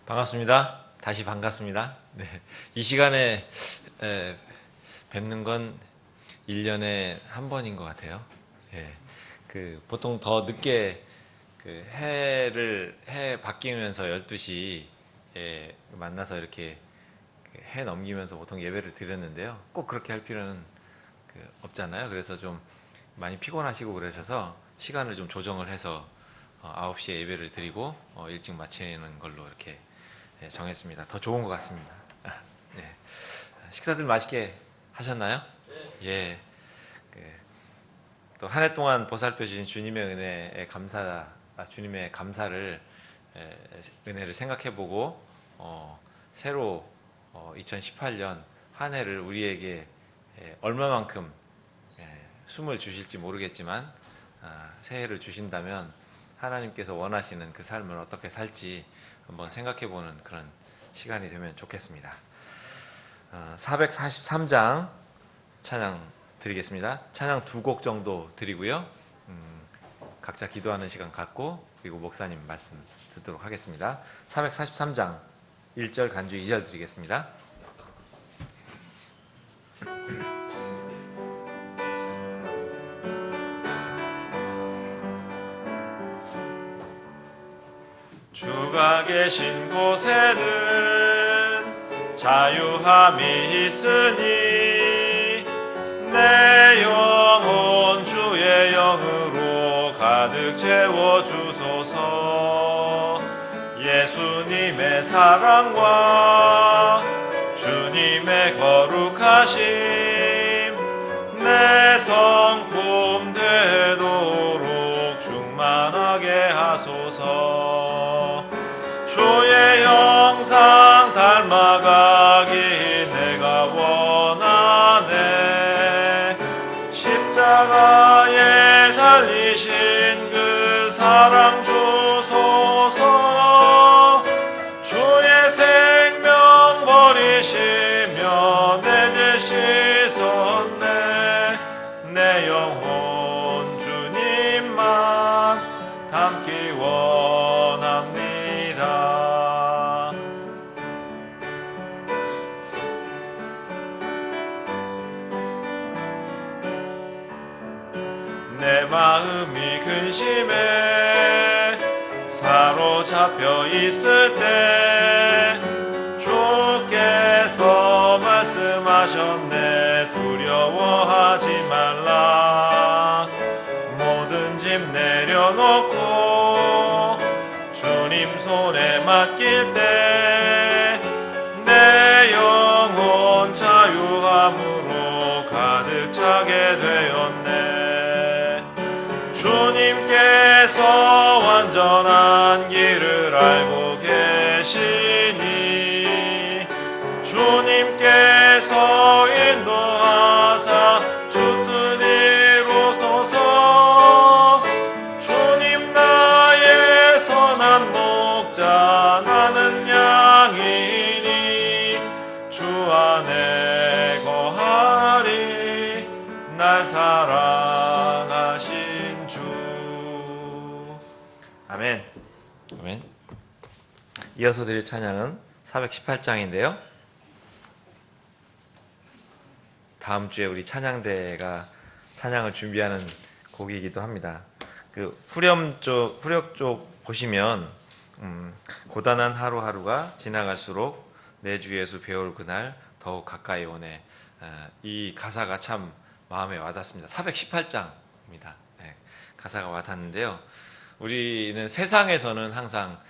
반갑습니다. 다시 반갑습니다. 네. 이 시간에 뵙는 건 1년에 한 번인 것 같아요. 예. 보통 더 늦게 해 바뀌면서 12시에 만나서 이렇게 해 넘기면서 보통 예배를 드렸는데요. 꼭 그렇게 할 필요는 없잖아요. 그래서 좀 많이 피곤하시고 그러셔서 시간을 좀 조정을 해서 9시에 예배를 드리고 일찍 마치는 걸로 이렇게 정했습니다. 더 좋은 것 같습니다. 네. 식사들 맛있게 하셨나요? 예. 또 한 해 동안 보살펴 주신 주님의 은혜에 주님의 감사를 은혜를 생각해보고 새로 2018년 한 해를 우리에게 얼마만큼 숨을 주실지 모르겠지만 새해를 주신다면 하나님께서 원하시는 그 삶을 어떻게 살지 한번 생각해보는 그런 시간이 되면 좋겠습니다. 443장 찬양 드리겠습니다. 찬양 2곡 정도 드리고요. 각자 기도하는 시간 갖고 그리고 목사님 말씀 듣도록 하겠습니다. 443장 1절 간주 2절 드리겠습니다. 주가 계신 곳에는 자유함이 있으니 내 영혼 주의 영으로 가득 채워주소서. 예수님의 사랑과 주님의 거룩하심 내 성품 되도록 충만하게 하소서. 주의 형상 닮아가기 내가 원하네. 십자가에 달리신 그 사랑 주소서. 주의 생명 버리시며 내 죄 씻었네. 내 영혼 주님만 닮기 원합니다. 내 마음이 근심에 사로잡혀 있을 때 주께서 말씀하셨네. 두려워하지 말라. 모든 짐 내려놓고 주님 손에 맡길 때 내 영혼 자유함으로 가득 차게 되었네. 주님께서 완전한 길을 알고 계시니 주님께서 인도하사 주 뜻 이루소서. 주님 나의 선한 목자 나는 양이니 주 안에 거하리 날 사랑하신 주. 아멘. 아멘. 이어서 드릴 찬양은 418장인데요. 다음 주에 우리 찬양대가 찬양을 준비하는 곡이기도 합니다. 후렴 쪽 보시면 고단한 하루하루가 지나갈수록 내 주 예수 배울 그날 더욱 가까이 오네. 이 가사가 참 마음에 와닿습니다. 418장입니다. 네, 가사가 와닿는데요. 우리는 세상에서는 항상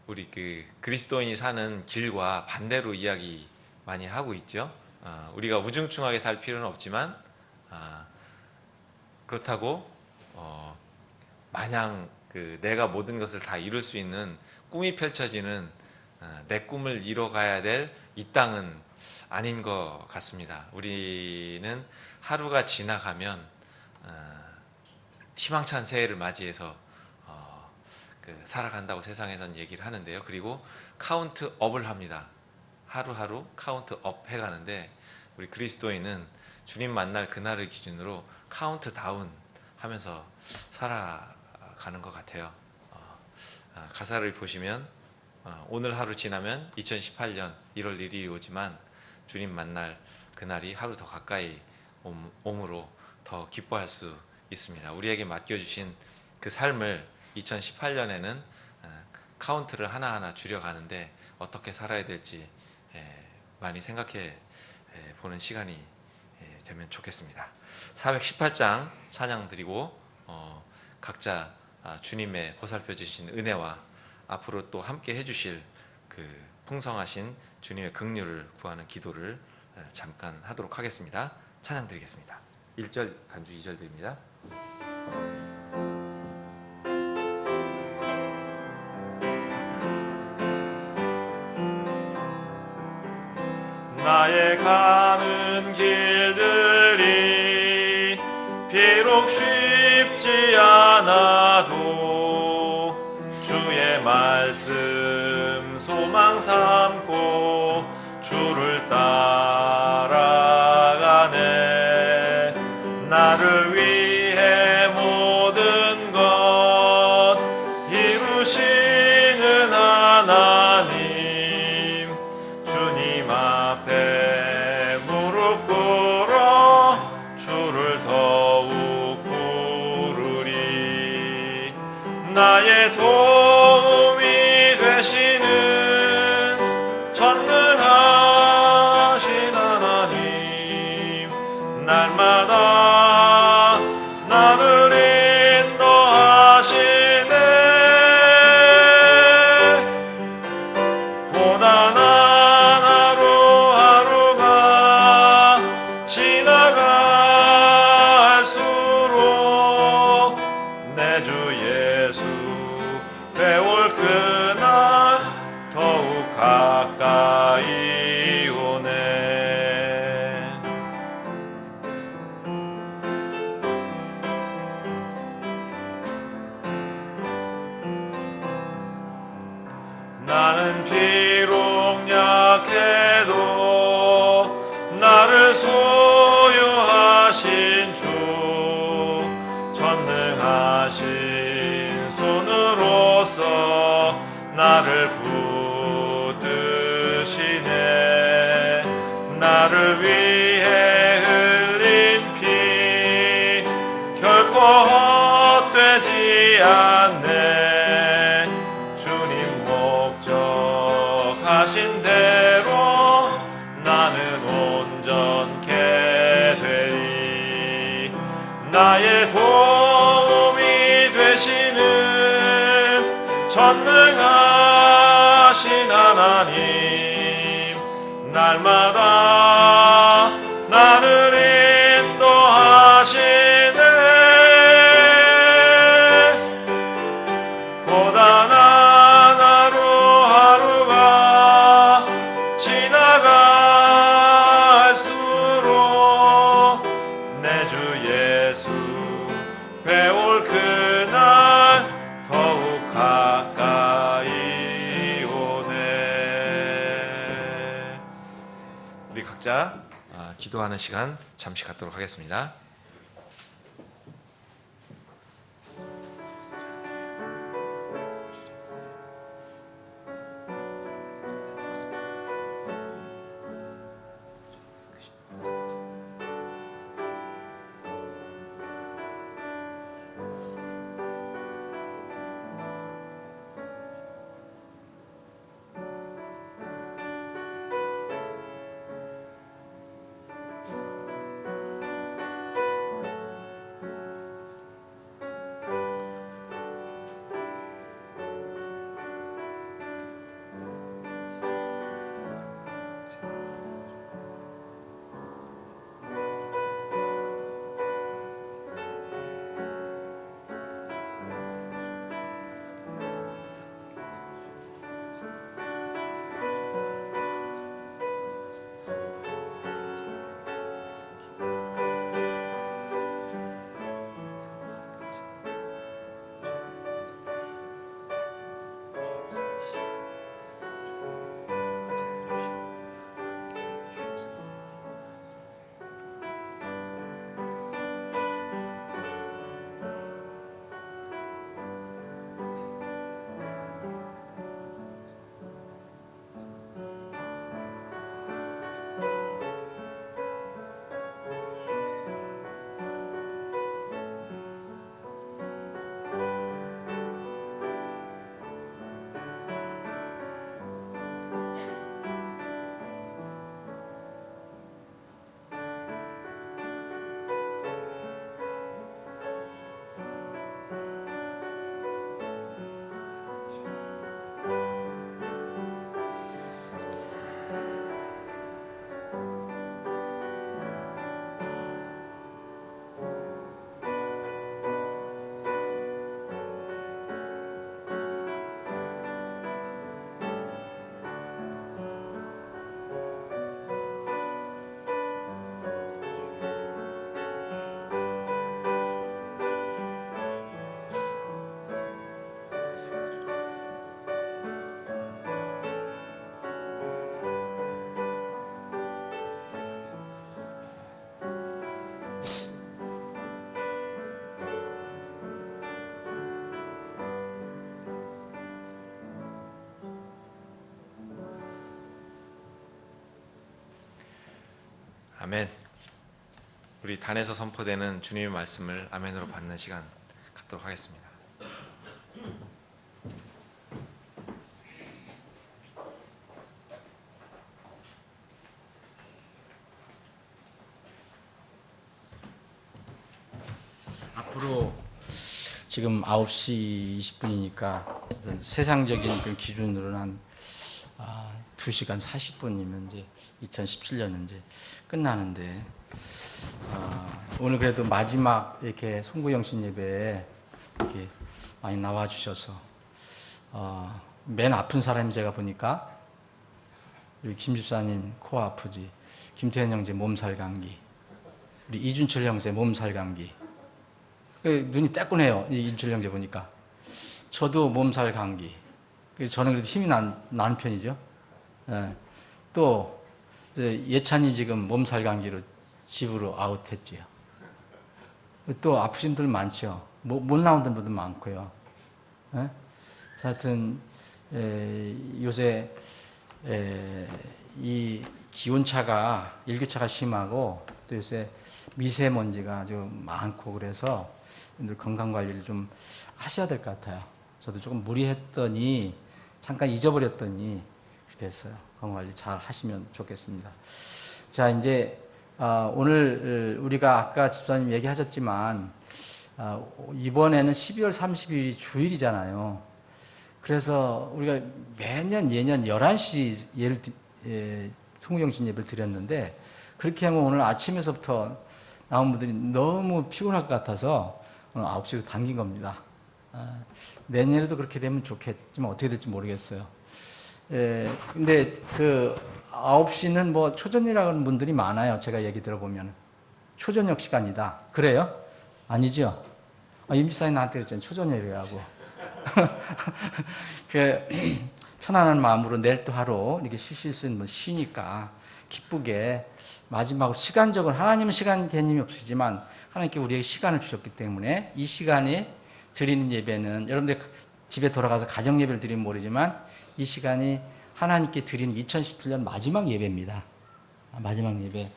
우리 그리스도인이 사는 길과 반대로 이야기 많이 하고 있죠. 우리가 우중충하게 살 필요는 없지만 그렇다고 마냥 내가 모든 것을 다 이룰 수 있는 꿈이 펼쳐지는 내 꿈을 이뤄가야 될 이 땅은 아닌 것 같습니다. 우리는 하루가 지나가면 희망찬 새해를 맞이해서 살아간다고 세상에서는 얘기를 하는데요. 그리고 카운트업을 합니다. 하루하루 카운트업 해가는데 우리 그리스도인은 주님 만날 그날을 기준으로 카운트다운 하면서 살아가는 것 같아요. 가사를 보시면 오늘 하루 지나면 2018년 1월 1일이 오지만 주님 만날 그날이 하루 더 가까이 옴으로 더 기뻐할 수 있습니다. 우리에게 맡겨주신 그 삶을 2018년에는 카운트를 하나하나 줄여가는데 어떻게 살아야 될지 많이 생각해 보는 시간이 되면 좋겠습니다. 418장 찬양 드리고 각자 주님의 보살펴 주신 은혜와 앞으로 또 함께 해주실 그 풍성하신 주님의 긍휼을 구하는 기도를 잠깐 하도록 하겠습니다. 찬양 드리겠습니다. 1절 간주 2절 드립니다. 나의 가는 길들이 비록 쉽지 않아도 주의 말씀 소망 삼고 주를 따라가네. 나를 위해 모든 것 이루시는 하나님, 주님 앞에 무릎 꿇어 주를 더욱 부르리. 나의 도움이 되시는 전능하신 하나님, 날마다 나를 인도하시네. 고단한 하루하루가 지나갈수록 내 주 예수 배울 그날 더욱 가까이 오네. 나는 비록 약해도 나를 소유하신 주, 전능하신 손으로서 나를 붙드시네. 나를 위해 흘린 피 결코 헛되지 않네. 주님 목적하신 대로 나는 온전케 되리. 나의 도움이 되시는 전능하신 하나님, 날마다 나를 인도하시네. 고단한 하루하루가 지나갈수록 내 주 예수 배울 그날 더욱 가까이 오네. 우리 각자 기도하는 시간 잠시 갖도록 하겠습니다. 아멘. 우리 단에서 선포되는 주님의 말씀을 아멘으로 받는 시간 갖도록 하겠습니다. 앞으로 지금 9시 20분이니까 세상적인 그 기준으로는 한 2시간 40분이면 이제 2017년은 이제 끝나는데 오늘 그래도 마지막 이렇게 송구영신 예배에 이렇게 많이 나와 주셔서 맨 아픈 사람이 제가 보니까 우리 김 집사님 코 아프지, 김태현 형제 몸살 감기, 우리 이준철 형제 몸살 감기. 눈이 떼꾸네요. 이준철 형제 보니까. 저도 몸살 감기. 저는 그래도 힘이 나는 편이죠. 예. 또 예찬이 지금 몸살 감기로 집으로 아웃했지요. 또 아프신 분들 많죠. 못 나오는 분들 많고요. 예? 하여튼 요새 이 기온차가 일교차가 심하고 또 요새 미세먼지가 아주 많고 그래서 건강 관리를 좀 하셔야 될 것 같아요. 저도 조금 무리했더니 잠깐 잊어버렸더니 됐어요. 건강 관리 잘 하시면 좋겠습니다. 자, 이제 오늘 우리가 아까 집사님 얘기하셨지만 이번에는 12월 30일이 주일이잖아요. 그래서 우리가 매년 예년 11시 송구영신 예배를 드렸는데 그렇게 하면 오늘 아침에서부터 나온 분들이 너무 피곤할 것 같아서 오늘 9시로 당긴 겁니다. 내년에도 그렇게 되면 좋겠지만 어떻게 될지 모르겠어요. 근데 그 9시는 뭐 초저녁이라고 하는 분들이 많아요. 제가 얘기 들어보면. 초저녁 시간이다. 그래요? 아니죠? 임지사님 나한테 그랬잖아요. 초저녁이라고. 편안한 마음으로 내일 또 하루 이렇게 쉬실 수 있는 분 쉬니까 기쁘게 마지막으로 시간적으로 하나님은 시간 개념이 없으시지만 하나님께 우리에게 시간을 주셨기 때문에 이 시간에 드리는 예배는 여러분들 집에 돌아가서 가정 예배를 드리면 모르지만 이 시간이 하나님께 드리는 2017년 마지막 예배입니다. 마지막 예배.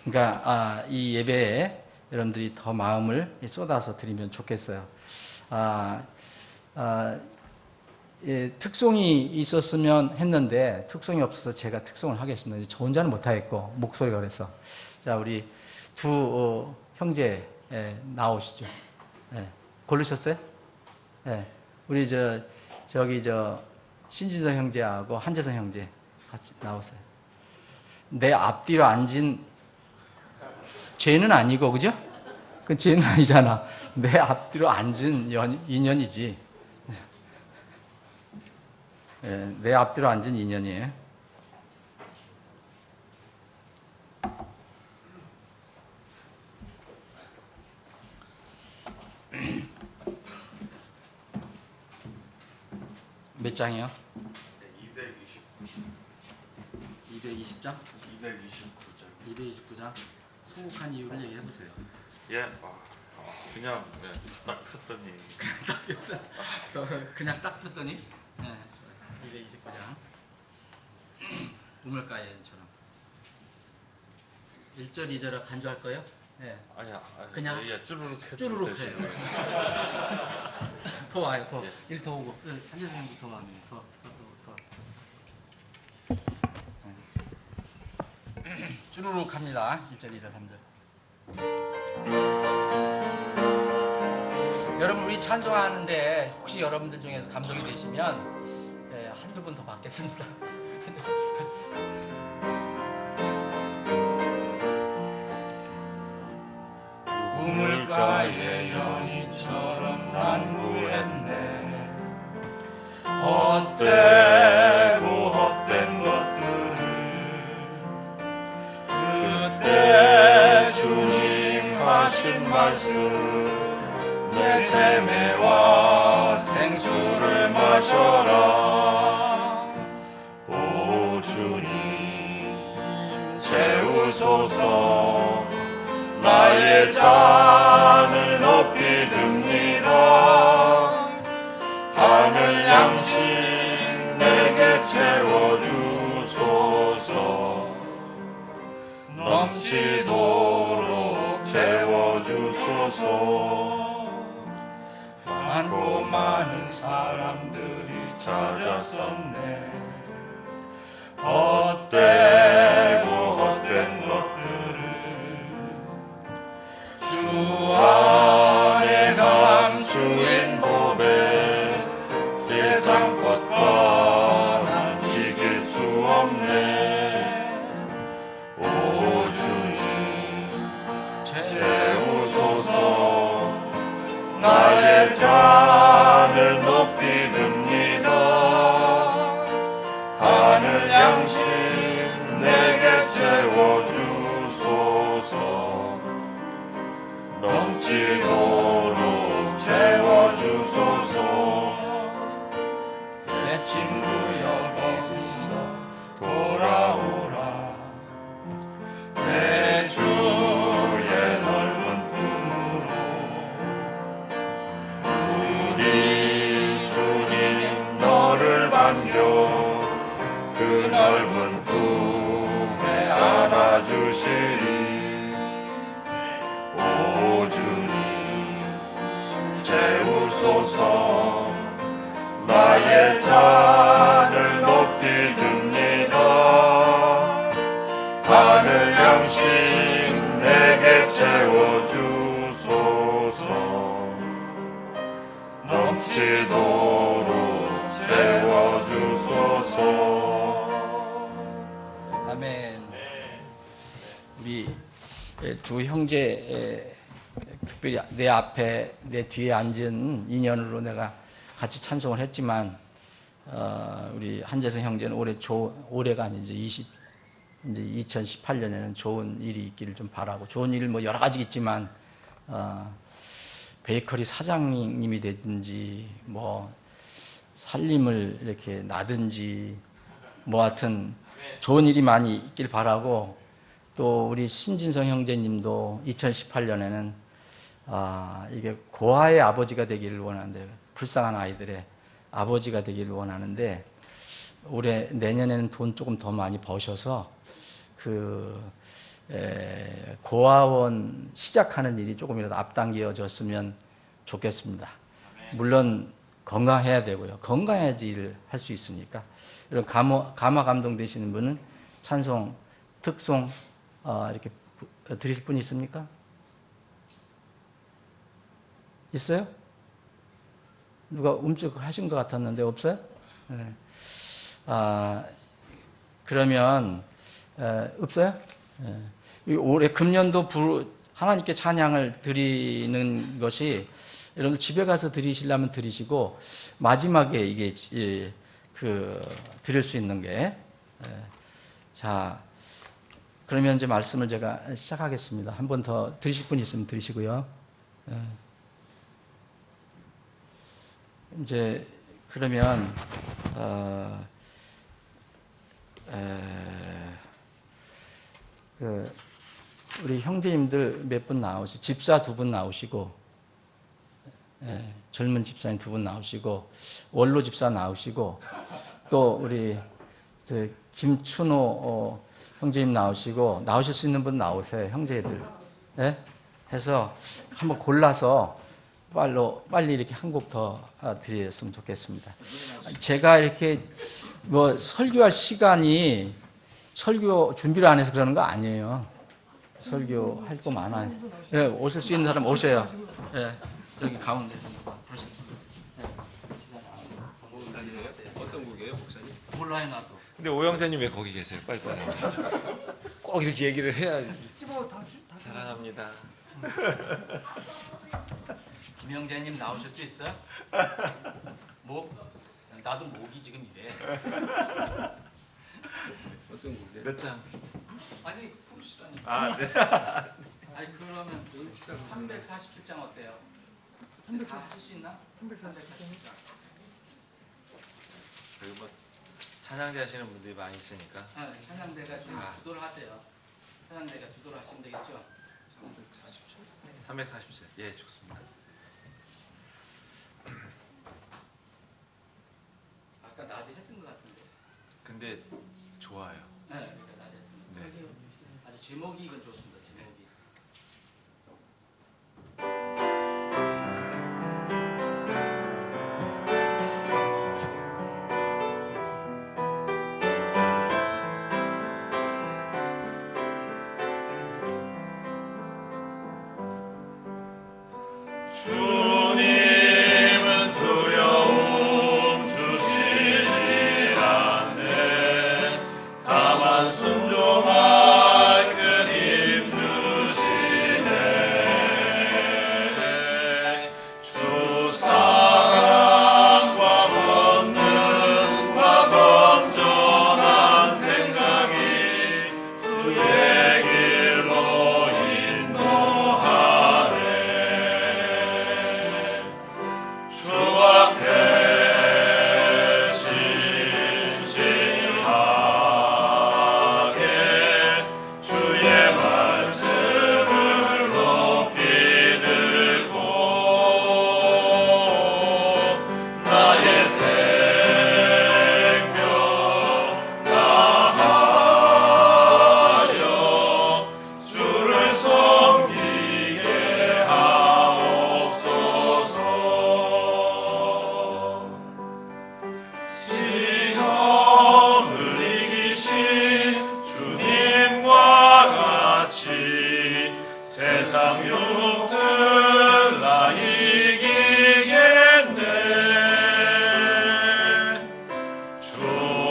그러니까 이 예배에 여러분들이 더 마음을 쏟아서 드리면 좋겠어요. 특송이 있었으면 했는데 특송이 없어서 제가 특송을 하겠습니다. 저 혼자는 못하겠고 목소리가 그래서 자 우리 두 형제 나오시죠. 고르셨어요? 우리 저기 신진성 형제하고 한재성 형제 같이 나오세요. 내 앞뒤로 앉은 죄는 아니고 그죠? 그 죄는 아니잖아. 내 앞뒤로 앉은 인연이지. 내 앞뒤로 앉은 인연이에요. 몇 장이요? 220장? 229장. 소극한 이유를 얘기해 보세요. 그냥 딱 폈더니 그냥 딱 폈더니 229장 우물가에처럼 1절 2절을 간주할 거예요? 아니야 그냥 쭈루룩 해도 쭈루룩 되지. 해요. 더 와요. 더 1 더 오고 한재 선생님도 더 와요. 더. 쭈루룩 합니다. 1절 2절 3절. 여러분 우리 찬송하는데 혹시 여러분들 중에서 감동이 되시면 한두 분 더 받겠습니다. 우물가의 연인처럼 난구했네. 헛되고 헛된 것들을 그때 주님 하신 말씀 내 세매와 생수를 마셔라. 오 주님 채우소서. 나의 잔을 높이 듭니다. 넘치도록 채워주소서. 많고 많은 사람들이 찾았었네. 헛되고 헛된 것들을 주 안에 감추인 법에 세상 것과 난 이길 수 없네. 오 주님 채우소서. 나의 잔을 높이 듭니다. 하늘 양식 내게 채워주소서. 넘치도록 채워주소서. 내 친구여 거기서 돌아오라. 내 주의 넓은 품으로. 우리 주님 너를 반겨 그 넓은 품에 안아주시리. 오 주님 채우소서. 나의 잔을 높이 듭니다. 하늘 양식 내게 채워주소서. 넘치도록 채워주소서. 아멘. 우리 두 형제, 특별히 내 앞에 내 뒤에 앉은 인연으로 내가 같이 찬송을 했지만, 우리 한재성 형제는 올해가 아니죠. 이제 2018년에는 좋은 일이 있기를 좀 바라고, 좋은 일 뭐 여러 가지 있지만, 베이커리 사장님이 되든지, 뭐, 살림을 이렇게 나든지, 뭐 하여튼 좋은 일이 많이 있길 바라고, 또 우리 신진성 형제님도 2018년에는 이게 고아의 아버지가 되기를 원하는데, 불쌍한 아이들의 아버지가 되기를 원하는데, 내년에는 돈 조금 더 많이 버셔서 고아원 시작하는 일이 조금이라도 앞당겨졌으면 좋겠습니다. 물론 건강해야 되고요. 건강해야지 일을 할 수 있으니까. 이런 가마 감동 되시는 분은 찬송, 특송 이렇게 드리실 분이 있습니까? 있어요? 누가 움찔하신 것 같았는데 없어요? 네. 그러면 없어요? 네. 올해 금년도 하나님께 찬양을 드리는 것이 여러분 집에 가서 드리시려면 드리시고 마지막에 이게 드릴 수 있는 게 자, 그러면 이제 말씀을 제가 시작하겠습니다. 한 번 더 드리실 분이 있으면 드리시고요. 이제 그러면 우리 형제님들 몇 분 나오시고, 집사 2분 나오시고, 젊은 집사님 2분 나오시고, 원로 집사 나오시고, 또 우리 김춘호 형제님 나오시고, 나오실 수 있는 분 나오세요, 형제들. 네? 해서 한번 골라서 빨리 이렇게 한 곡 더 드렸으면 좋겠습니다. 제가 이렇게 뭐 설교할 시간이 설교 준비를 안 해서 그러는 거 아니에요. 설교할 거 많아요. 네, 오실 수 있는 사람 오셔요. 네, 여기 가운데서 부르실 수 있어요. 어떤 곡이에요, 목사님? 몰라요, 나도. 근데 오영자님 왜 거기 계세요? 빨리. 꼭 이렇게 얘기를 해야지. 사랑합니다. 김영재님 나오실 수 있어요? 목? 나도 목이 지금 이래. 어떤 곡이에요? 몇 장? 아니 부르시라니. 네. 아니 그러면 347장 어때요? 300 다 하실 수 있나? 347장. 그리고 뭐 찬양대 하시는 분들이 많이 있으니까. 찬양대가 좀 주도를 하세요. 찬양대가 주도를 하시면 되겠죠? 347. 예, 좋습니다. 아까 낮에 했던 것 같은데. 근데 좋아요. 네, 그러니까 낮에. 네. 아주 제목이 이건 좋습니다. 제목이. 주님은 두려움 주시지 않네. 다만 순종할 그 힘 주시네. 주 사랑과 권능과 건전한 생각이 주의 길로 인도하네. 주 앞에 신실하게 주의 말씀을 높이 들고 나의 생명 다하여 주를 섬기게 하옵소서. 시험을 이기신 주님과 같이 세상 육들 나 이기겠네. 주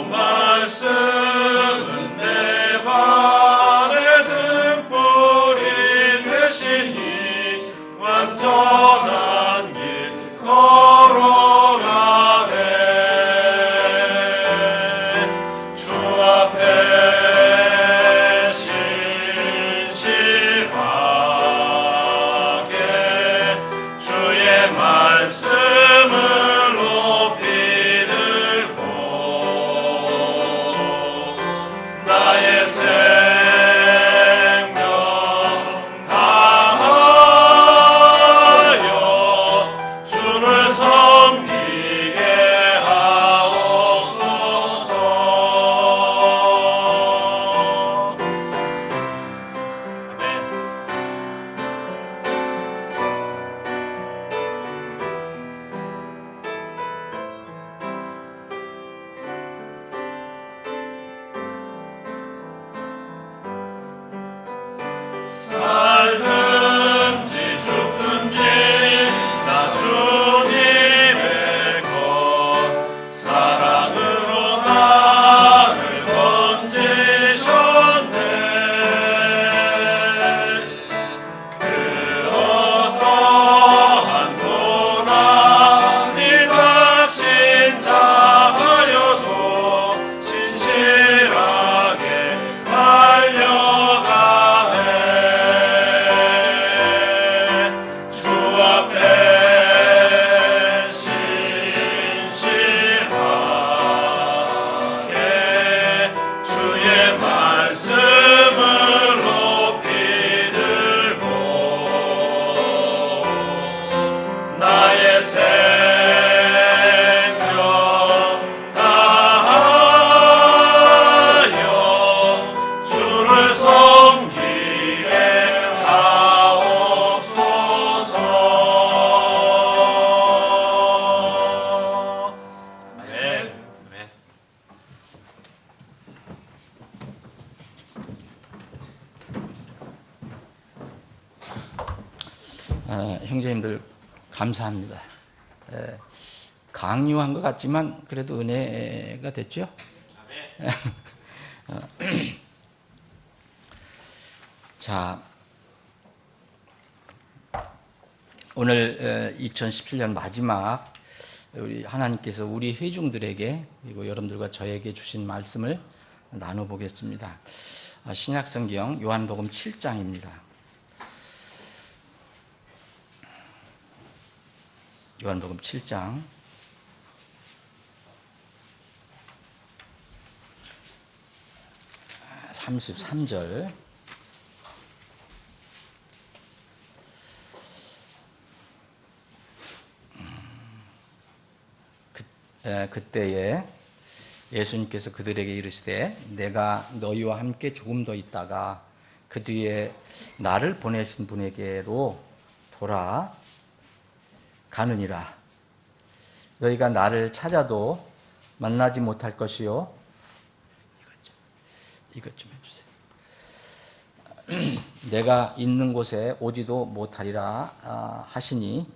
말씀은 내 발의 등불이 되시니 완전한 길 걸어가네. 주 앞에 신실하게 주의 말씀을 높이 들고 나의 생명 다하여 주를 섬기게 하옵소서. 살든지 죽든지 나 주님의 것 사랑으로 나를 건지셨네. 그 어떠한 고난이 닥친다 하여도 신실하게 달려가네. 주 앞에 신실하게 주의 말씀을 높이 들고 나의 생명 다하여 주를 섬기게 하옵소서. 아멘. 네. 형제님들 감사합니다. 강요한 것 같지만 그래도 은혜가 됐죠? 자, 오늘 2017년 마지막 우리 하나님께서 우리 회중들에게 그리고 여러분들과 저에게 주신 말씀을 나눠보겠습니다. 신약성경 요한복음 7장입니다. 요한복음 7장 33절 그때에 예수님께서 그들에게 이르시되 내가 너희와 함께 조금 더 있다가 그 뒤에 나를 보내신 분에게로 돌아가느니라. 너희가 나를 찾아도 만나지 못할 것이요. 이것 좀 해주세요. 내가 있는 곳에 오지도 못하리라 하시니,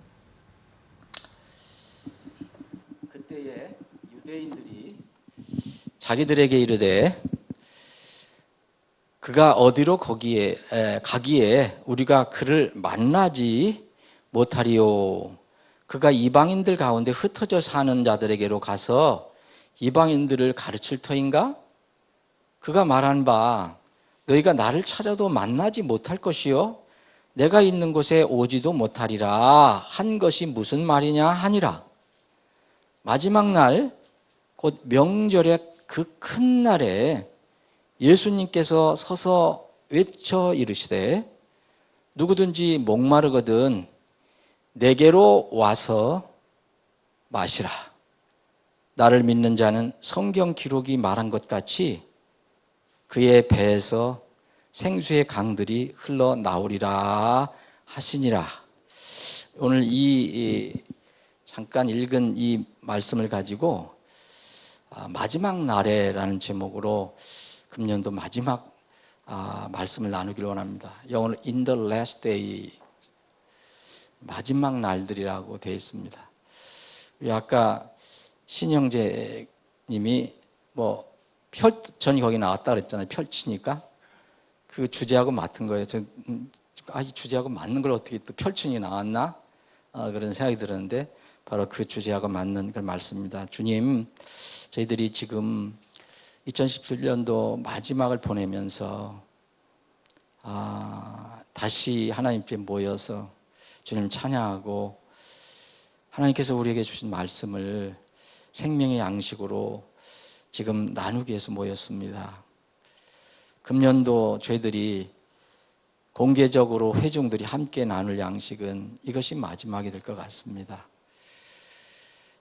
그때에 유대인들이 자기들에게 이르되 그가 어디로 가기에 우리가 그를 만나지 못하리요. 그가 이방인들 가운데 흩어져 사는 자들에게로 가서 이방인들을 가르칠 터인가? 그가 말한 바 너희가 나를 찾아도 만나지 못할 것이요 내가 있는 곳에 오지도 못하리라 한 것이 무슨 말이냐 하니라. 마지막 날 곧 명절의 그 큰 날에 예수님께서 서서 외쳐 이르시되 누구든지 목마르거든 내게로 와서 마시라. 나를 믿는 자는 성경 기록이 말한 것 같이 그의 배에서 생수의 강들이 흘러나오리라 하시니라. 오늘 잠깐 읽은 이 말씀을 가지고 마지막 날에라는 제목으로 금년도 마지막 말씀을 나누기를 원합니다. 영어로 In the last day, 마지막 날들이라고 되어 있습니다. 우리 아까 신형제님이 전이 거기 나왔다 그랬잖아요. 펼치니까 그 주제하고 맡은 거예요. 이 주제하고 맞는 걸 어떻게 또 펼치니 나왔나? 그런 생각이 들었는데 바로 그 주제하고 맞는 그 말씀입니다. 주님, 저희들이 지금 2017년도 마지막을 보내면서 다시 하나님께 모여서 주님 찬양하고 하나님께서 우리에게 주신 말씀을 생명의 양식으로 지금 나누기 위해서 모였습니다. 금년도 저희들이 공개적으로 회중들이 함께 나눌 양식은 이것이 마지막이 될 것 같습니다.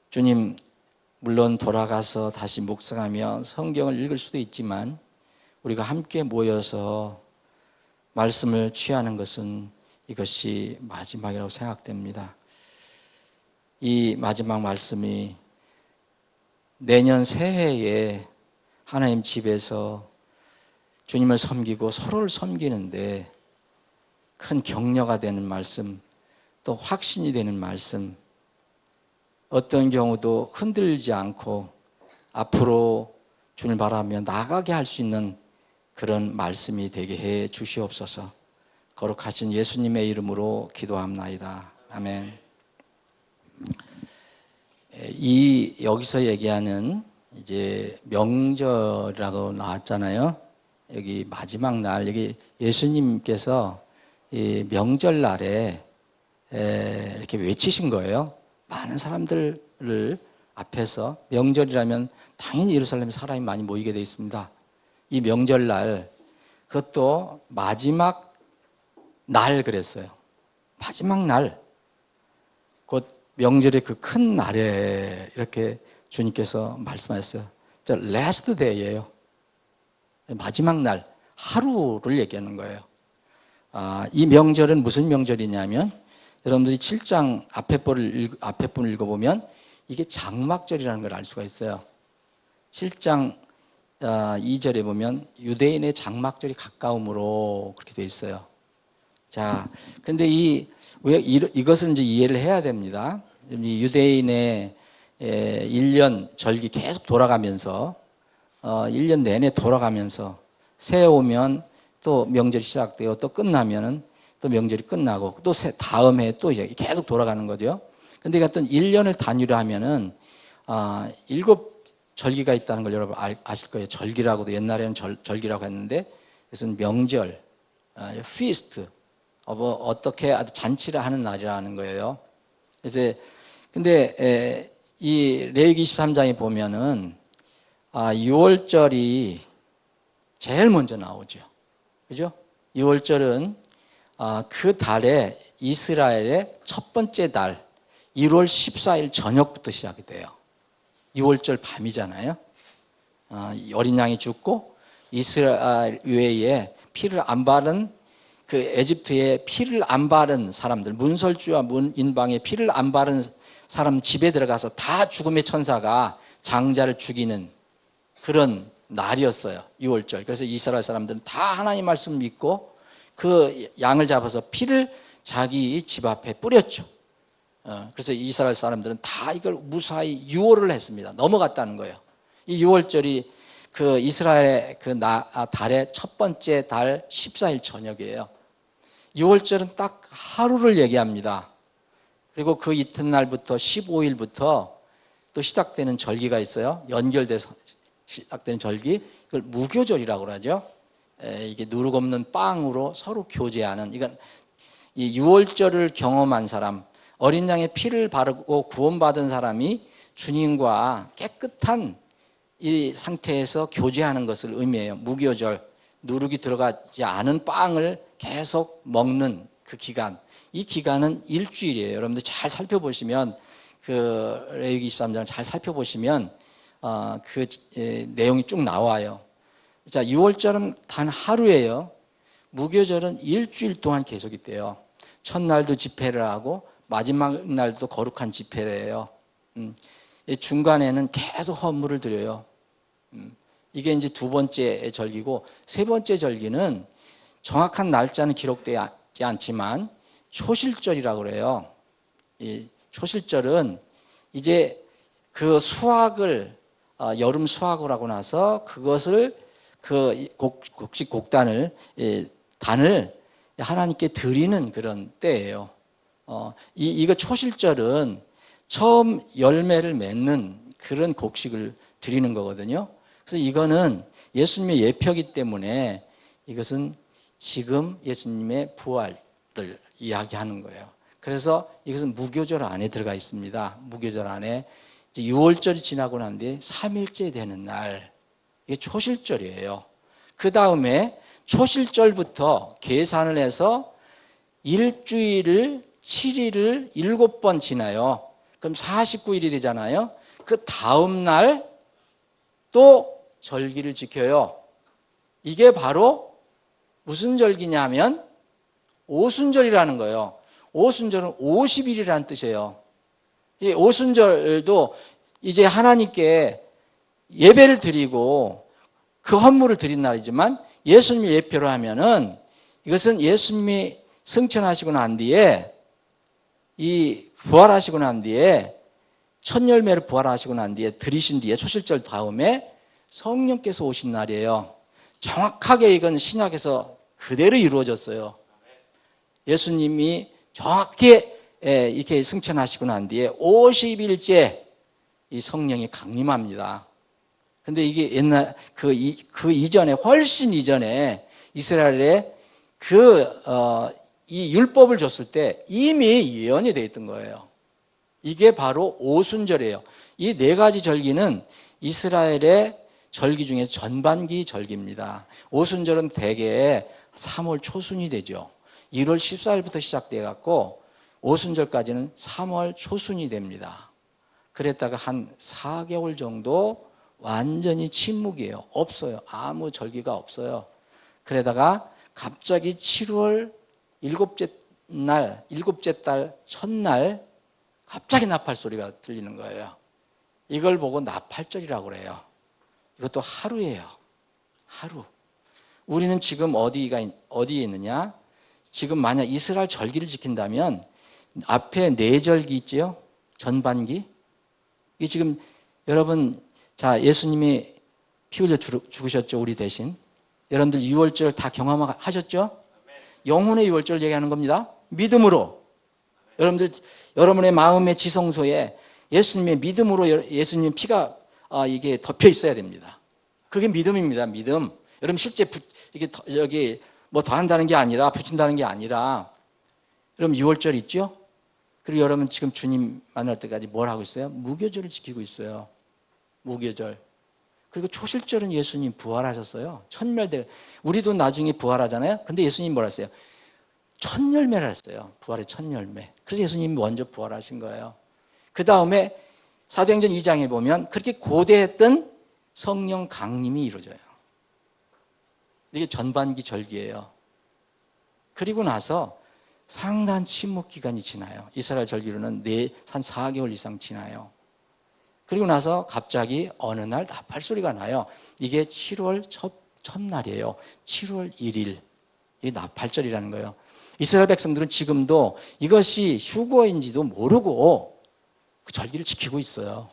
주님, 물론 돌아가서 다시 묵상하며 성경을 읽을 수도 있지만 우리가 함께 모여서 말씀을 취하는 것은 이것이 마지막이라고 생각됩니다. 이 마지막 말씀이 내년 새해에 하나님 집에서 주님을 섬기고 서로를 섬기는데 큰 격려가 되는 말씀, 또 확신이 되는 말씀, 어떤 경우도 흔들리지 않고 앞으로 주님을 바라며 나아가게 할 수 있는 그런 말씀이 되게 해 주시옵소서. 거룩하신 예수님의 이름으로 기도합나이다. 아멘. 여기서 얘기하는 이제 명절이라고 나왔잖아요. 여기 마지막 날, 여기 예수님께서 이 명절날에 이렇게 외치신 거예요. 많은 사람들을 앞에서, 명절이라면 당연히 예루살렘에 사람이 많이 모이게 되어 있습니다. 이 명절날, 그것도 마지막 날 그랬어요. 마지막 날, 곧 명절의 그 큰 날에 이렇게 주님께서 말씀하셨어요. 저 last day예요. 마지막 날, 하루를 얘기하는 거예요. 이 명절은 무슨 명절이냐면 여러분들이 7장 앞에 분을 읽어보면 이게 장막절이라는 걸 알 수가 있어요. 7장 2절에 보면 유대인의 장막절이 가까움으로 그렇게 되어 있어요. 자, 근데 이것은 이제 이해를 해야 됩니다. 이 유대인의 1년 절기 계속 돌아가면서 1년 내내 돌아가면서 새해 오면 또 명절이 시작되고 또 끝나면은 또 명절이 끝나고 또 다음 해에 또 이제 계속 돌아가는 거죠. 근데 어떤 1년을 단위로 하면은 7절기가 있다는 걸 여러분 아실 거예요. 절기라고도 옛날에는 절기라고 했는데 그것은 명절, feast, 어떻게 아주 잔치를 하는 날이라는 거예요. 그래서 근데 이 레위기 23장에 보면은 6월절이 제일 먼저 나오죠. 그죠? 6월절은 그 달에 이스라엘의 첫 번째 달 1월 14일 저녁부터 시작이 돼요. 6월절 밤이잖아요. 어린 양이 죽고 이스라엘 외에 피를 안 바른 그 에집트에 피를 안 바른 사람들, 문설주와 문인방에 피를 안 바른 사람 집에 들어가서 다 죽음의 천사가 장자를 죽이는 그런 날이었어요. 6월절. 그래서 이스라엘 사람들은 다 하나님 말씀 믿고 그 양을 잡아서 피를 자기 집 앞에 뿌렸죠. 그래서 이스라엘 사람들은 다 이걸 무사히 유월을 했습니다. 넘어갔다는 거예요. 이 6월절이 그 이스라엘의 그 달의 첫 번째 달 14일 저녁이에요. 6월절은 딱 하루를 얘기합니다. 그리고 그 이튿날부터 15일부터 또 시작되는 절기가 있어요. 연결돼서 시작되는 절기. 이걸 무교절이라고 그러죠. 이게 누룩 없는 빵으로 서로 교제하는, 이건 이 6월절을 경험한 사람, 어린 양의 피를 바르고 구원받은 사람이 주님과 깨끗한 이 상태에서 교제하는 것을 의미해요. 무교절, 누룩이 들어가지 않은 빵을 계속 먹는 그 기간, 이 기간은 일주일이에요. 여러분들 잘 살펴보시면 그 레위기 23장을 잘 살펴보시면 그 내용이 쭉 나와요. 자, 6월절은 단 하루예요. 무교절은 일주일 동안 계속이 돼요. 첫날도 집회를 하고 마지막 날도 거룩한 집회를 해요. 중간에는 계속 헌물을 드려요. 이게 이제 두 번째 절기고, 세 번째 절기는 정확한 날짜는 기록되지 않지만 초실절이라고 그래요. 이 초실절은 이제 그 수확을 여름 수확을 하고 나서 그것을 그 곡식 곡단을 단을 하나님께 드리는 그런 때예요. 이거 초실절은 처음 열매를 맺는 그런 곡식을 드리는 거거든요. 그래서 이거는 예수님의 예표이기 때문에 이것은 지금 예수님의 부활을 이야기하는 거예요. 그래서 이것은 무교절 안에 들어가 있습니다. 무교절 안에 이제 6월절이 지나고 난 뒤에 3일째 되는 날, 이게 초실절이에요. 그 다음에 초실절부터 계산을 해서 일주일을 7일을 7번 지나요. 그럼 49일이 되잖아요. 그 다음 날 또 절기를 지켜요. 이게 바로 무슨 절기냐면 오순절이라는 거예요. 오순절은 50일이라는 뜻이에요. 이 오순절도 이제 하나님께 예배를 드리고 그 헌물을 드린 날이지만, 예수님의 예표로 하면은 이것은 예수님이 승천하시고 난 뒤에, 이 부활하시고 난 뒤에, 첫 열매를 부활하시고 난 뒤에 드리신 뒤에 초실절 다음에 성령께서 오신 날이에요. 정확하게 이건 신약에서 그대로 이루어졌어요. 예수님이 정확히 이렇게 승천하시고 난 뒤에 50일째 이 성령이 강림합니다. 근데 이게 옛날 그 이전에, 훨씬 이전에 이스라엘에 이 율법을 줬을 때 이미 예언이 되어 있던 거예요. 이게 바로 오순절이에요. 이 네 가지 절기는 이스라엘의 절기 중에 전반기 절기입니다. 오순절은 대개 3월 초순이 되죠. 1월 14일부터 시작돼 갖고 오순절까지는 3월 초순이 됩니다. 그랬다가 한 4개월 정도 완전히 침묵이에요. 없어요. 아무 절기가 없어요. 그러다가 갑자기 7월 일곱째 달 첫날 갑자기 나팔 소리가 들리는 거예요. 이걸 보고 나팔절이라고 그래요. 이것도 하루예요. 하루. 우리는 지금 어디에 있느냐? 지금 만약 이스라엘 절기를 지킨다면 앞에 네 절기 있죠? 전반기. 이게 지금 여러분, 자, 예수님이 피 흘려 죽으셨죠, 우리 대신. 여러분들 6월절 다 경험하셨죠? 영혼의 6월절 얘기하는 겁니다. 믿음으로. 여러분들, 여러분의 마음의 지성소에 예수님의 믿음으로 예수님의 피가 이게 덮여 있어야 됩니다. 그게 믿음입니다. 믿음. 여러분 실제 이게 여기 뭐 더한다는 게 아니라, 붙인다는 게 아니라, 여러분 6월절 있죠? 그리고 여러분 지금 주님 만날 때까지 뭘 하고 있어요? 무교절을 지키고 있어요. 무교절. 그리고 초실절은 예수님 부활하셨어요. 천멸대. 우리도 나중에 부활하잖아요. 근데 예수님 뭐라 했어요? 첫 열매를 했어요. 부활의 첫 열매. 그래서 예수님이 먼저 부활하신 거예요. 그 다음에 사도행전 2장에 보면 그렇게 고대했던 성령 강림이 이루어져요. 이게 전반기 절기예요. 그리고 나서 상당한 침묵 기간이 지나요. 이스라엘 절기로는 한 4개월 이상 지나요. 그리고 나서 갑자기 어느 날 나팔 소리가 나요. 이게 7월 첫날이에요. 7월 1일. 이게 나팔절이라는 거예요. 이스라엘 백성들은 지금도 이것이 휴거인지도 모르고 그 절기를 지키고 있어요.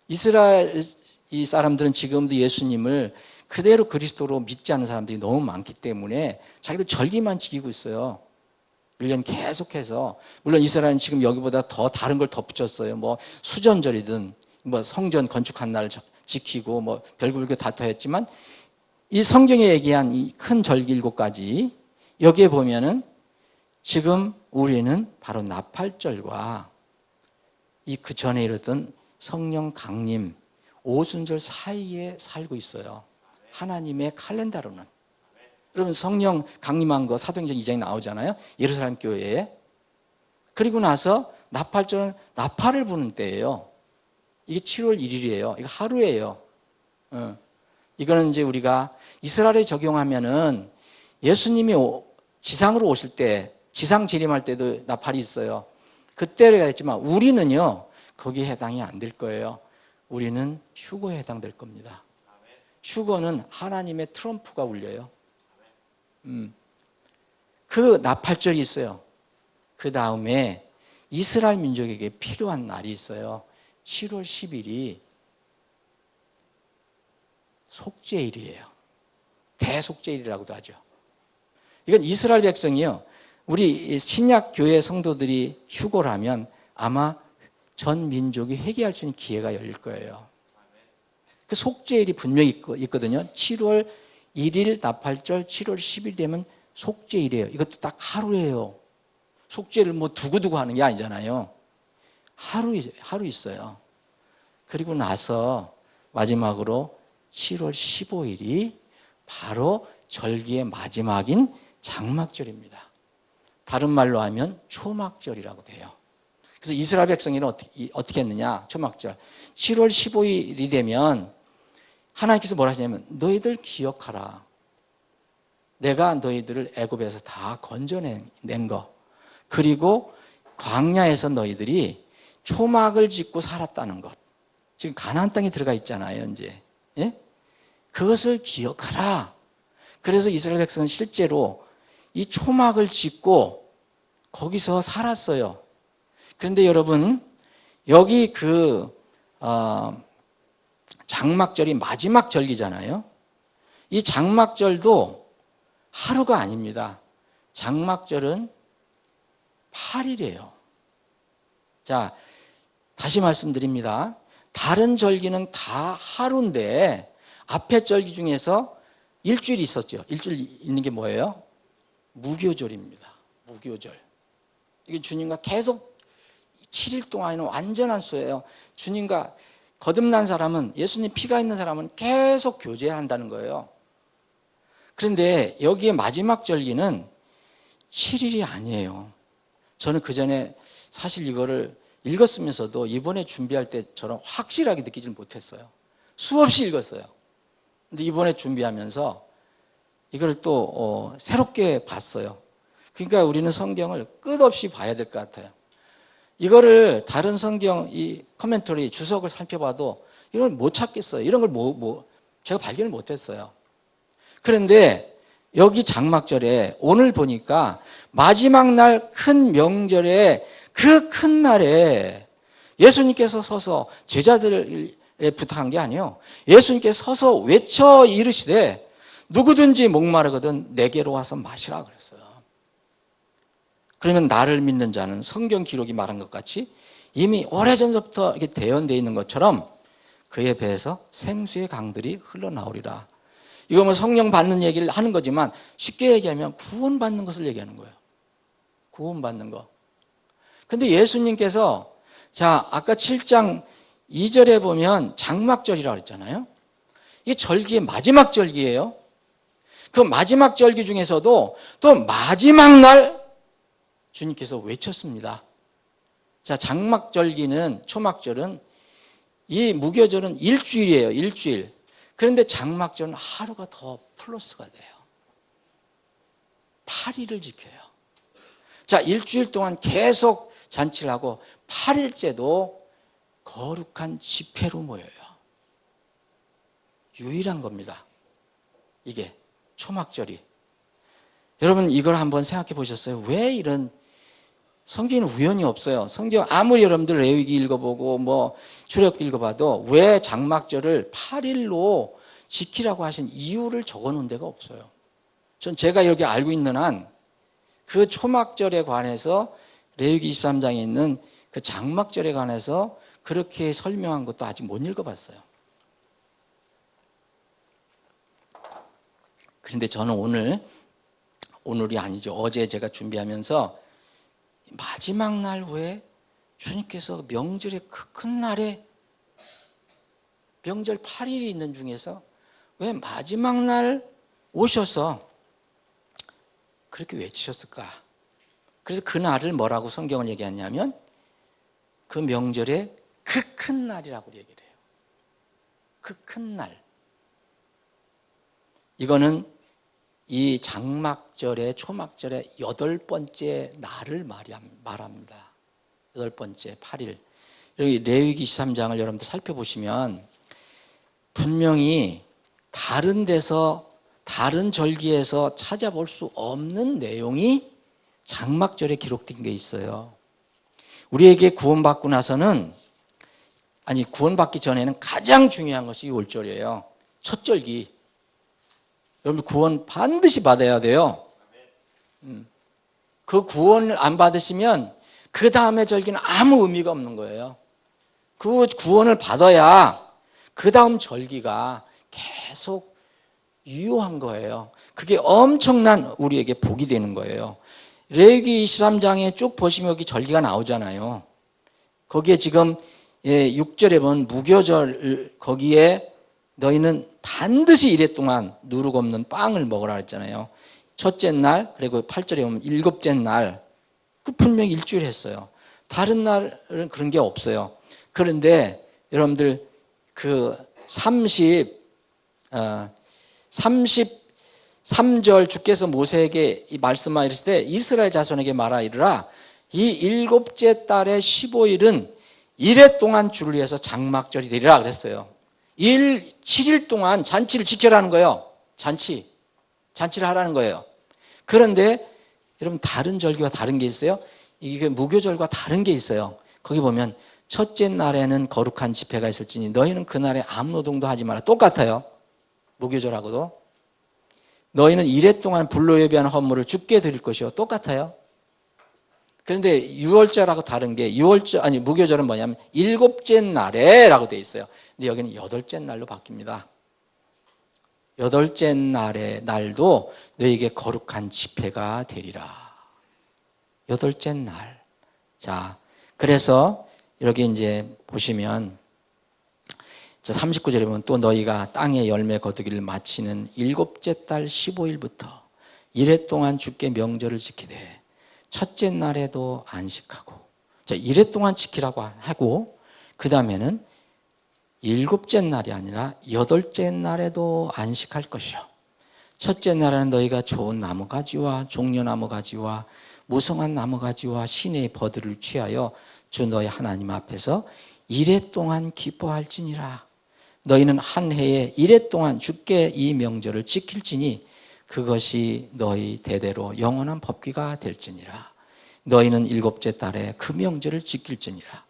이스라엘 이 사람들은 지금도 예수님을 그대로 그리스도로 믿지 않는 사람들이 너무 많기 때문에 자기들 절기만 지키고 있어요. 1년 계속해서. 물론 이스라엘은 지금 여기보다 더 다른 걸 덧붙였어요. 뭐 수전절이든 뭐 성전 건축한 날 지키고 뭐 별별 다 더했지만 이 성경에 얘기한 이 큰 절기 7가지 여기에 보면은 지금 우리는 바로 나팔절과 이 그 전에 이르던 성령 강림 오순절 사이에 살고 있어요. 하나님의 칼렌다로는. 여러분 성령 강림한 거 사도행전 2장에 나오잖아요. 예루살렘 교회에. 그리고 나서 나팔절은 나팔을 부는 때예요. 이게 7월 1일이에요. 이거 하루예요. 이거는 이제 우리가 이스라엘에 적용하면은 예수님이 지상으로 오실 때 지상 재림할 때도 나팔이 있어요. 그때가 했지만 우리는요 거기에 해당이 안 될 거예요. 우리는 휴거에 해당될 겁니다. 휴거는 하나님의 트럼프가 울려요. 그 나팔절이 있어요. 그 다음에 이스라엘 민족에게 필요한 날이 있어요. 7월 10일이 속죄일이에요. 대속죄일이라고도 하죠. 이건 이스라엘 백성이요. 우리 신약 교회 성도들이 휴거라면 아마 전 민족이 회개할 수 있는 기회가 열릴 거예요. 그 속죄일이 분명히 있거든요. 7월 1일 나팔절 7월 10일 되면 속죄일이에요. 이것도 딱 하루예요. 속죄를 뭐 두고두고 하는 게 아니잖아요. 하루 있어요. 그리고 나서 마지막으로 7월 15일이 바로 절기의 마지막인 장막절입니다. 다른 말로 하면 초막절이라고 돼요. 그래서 이스라엘 백성이는 어떻게 했느냐? 초막절. 7월 15일이 되면 하나님께서 뭐라 하시냐면 너희들 기억하라. 내가 너희들을 애굽에서 다 건져낸 거. 그리고 광야에서 너희들이 초막을 짓고 살았다는 것. 지금 가나안 땅에 들어가 있잖아요, 이제. 예? 그것을 기억하라. 그래서 이스라엘 백성은 실제로 이 초막을 짓고 거기서 살았어요. 그런데 여러분, 여기 장막절이 마지막 절기잖아요. 이 장막절도 하루가 아닙니다. 장막절은 8일이에요. 자, 다시 말씀드립니다. 다른 절기는 다 하루인데 앞에 절기 중에서 일주일이 있었죠. 일주일 있는 게 뭐예요? 무교절입니다. 무교절. 이게 주님과 계속 7일 동안에는 완전한 수예요. 주님과 거듭난 사람은, 예수님 피가 있는 사람은 계속 교제한다는 거예요. 그런데 여기에 마지막 절기는 7일이 아니에요. 저는 그 전에 사실 이거를 읽었으면서도 이번에 준비할 때처럼 확실하게 느끼질 못했어요. 수없이 읽었어요. 근데 이번에 준비하면서 이걸 또 새롭게 봤어요. 그러니까 우리는 성경을 끝없이 봐야 될 것 같아요. 이거를 다른 성경 이 코멘터리 주석을 살펴봐도 이걸 못 찾겠어요. 이런 걸 제가 발견을 못했어요. 그런데 여기 장막절에 오늘 보니까 마지막 날 큰 명절에 그 큰 날에 예수님께서 서서 제자들에 부탁한 게 아니에요. 예수님께서 서서 외쳐 이르시되 누구든지 목마르거든 내게로 와서 마시라 그랬어요. 그러면 나를 믿는 자는 성경 기록이 말한 것 같이 이미 오래전부터 이렇게 대언되어 있는 것처럼 그의 배에서 생수의 강들이 흘러나오리라. 이거 뭐 성령 받는 얘기를 하는 거지만 쉽게 얘기하면 구원받는 것을 얘기하는 거예요. 구원받는 거. 근데 예수님께서 자, 아까 7장 2절에 보면 장막절이라고 그랬잖아요. 이게 절기의 마지막 절기예요. 그 마지막 절기 중에서도 또 마지막 날 주님께서 외쳤습니다. 자, 장막절기는, 초막절은, 이 무교절은 일주일이에요. 일주일. 그런데 장막절은 하루가 더 플러스가 돼요. 8일을 지켜요. 자, 일주일 동안 계속 잔치를 하고 8일째도 거룩한 집회로 모여요. 유일한 겁니다. 이게 초막절이. 여러분 이걸 한번 생각해 보셨어요? 왜 이런, 성경에는 우연이 없어요. 성경 아무리 여러분들 레위기 읽어보고 뭐 출애굽기 읽어봐도 왜 장막절을 8일로 지키라고 하신 이유를 적어놓은 데가 없어요. 전 제가 여기 알고 있는 한 그 초막절에 관해서 레위기 23장에 있는 그 장막절에 관해서 그렇게 설명한 것도 아직 못 읽어봤어요. 그런데 저는 오늘이 아니죠. 어제 제가 준비하면서 마지막 날 후에 주님께서 명절의 그 큰 날에 명절 8일이 있는 중에서 왜 마지막 날 오셔서 그렇게 외치셨을까? 그래서 그 날을 뭐라고 성경을 얘기하냐면 그 명절의 그 큰 날이라고 얘기를 해요. 그 큰 날. 이거는 이 장막절의 초막절의 8번째 날을 말합니다. 8번째 8일. 여기 레위기 23장을 여러분들 살펴보시면 분명히 다른 데서 다른 절기에서 찾아볼 수 없는 내용이 장막절에 기록된 게 있어요. 우리에게 구원받고 나서는, 아니 구원받기 전에는 가장 중요한 것이 6월절이에요. 첫 절기. 여러분 구원 반드시 받아야 돼요. 그 구원을 안 받으시면 그 다음의 절기는 아무 의미가 없는 거예요. 그 구원을 받아야 그 다음 절기가 계속 유효한 거예요. 그게 엄청난 우리에게 복이 되는 거예요. 레위기 23장에 쭉 보시면 여기 절기가 나오잖아요. 거기에 지금 6절에 보면 무교절, 거기에 너희는 반드시 이래 동안 누룩 없는 빵을 먹으라 했잖아요. 첫째 날, 그리고 8절에 보면 일곱째 날, 그 분명히 일주일 했어요. 다른 날은 그런 게 없어요. 그런데 여러분들 그 33절 주께서 모세에게 이 말씀하실 때 이스라엘 자손에게 말하 이르라 이 일곱째 달의 15일은 이래 동안 주를 위해서 장막절이 되리라 그랬어요. 7일 동안 잔치를 지켜라는 거예요. 잔치를 하라는 거예요. 그런데 여러분 다른 절기와 다른 게 있어요. 이게 무교절과 다른 게 있어요. 거기 보면 첫째 날에는 거룩한 집회가 있을지니 너희는 그날에 아무 노동도 하지 마라. 똑같아요. 무교절하고도. 너희는 이래 동안 불로 예비한 헌물을 주께 드릴 것이요. 똑같아요. 그런데 6월절하고 다른 게 무교절은 뭐냐면 일곱째 날에라고 되어 있어요. 근데 여기는 8째 날로 바뀝니다. 8째 날의 날도 너희에게 거룩한 집회가 되리라. 8째 날. 자, 그래서 여기 이제 보시면 39절에 보면 또 너희가 땅의 열매 거두기를 마치는 일곱째 달 15일부터 이래 동안 주께 명절을 지키되 첫째 날에도 안식하고, 자, 이래 동안 지키라고 하고 그 다음에는 일곱째 날이 아니라 8째 날에도 안식할 것이요. 첫째 날에는 너희가 좋은 나무가지와 종려나무가지와 무성한 나무가지와 시내의 버들을 취하여 주 너희 하나님 앞에서 이래 동안 기뻐할지니라. 너희는 한 해에 이래 동안 주께 이 명절을 지킬지니 그것이 너희 대대로 영원한 법규가 될지니라. 너희는 일곱째 달에 그 명절을 지킬지니라.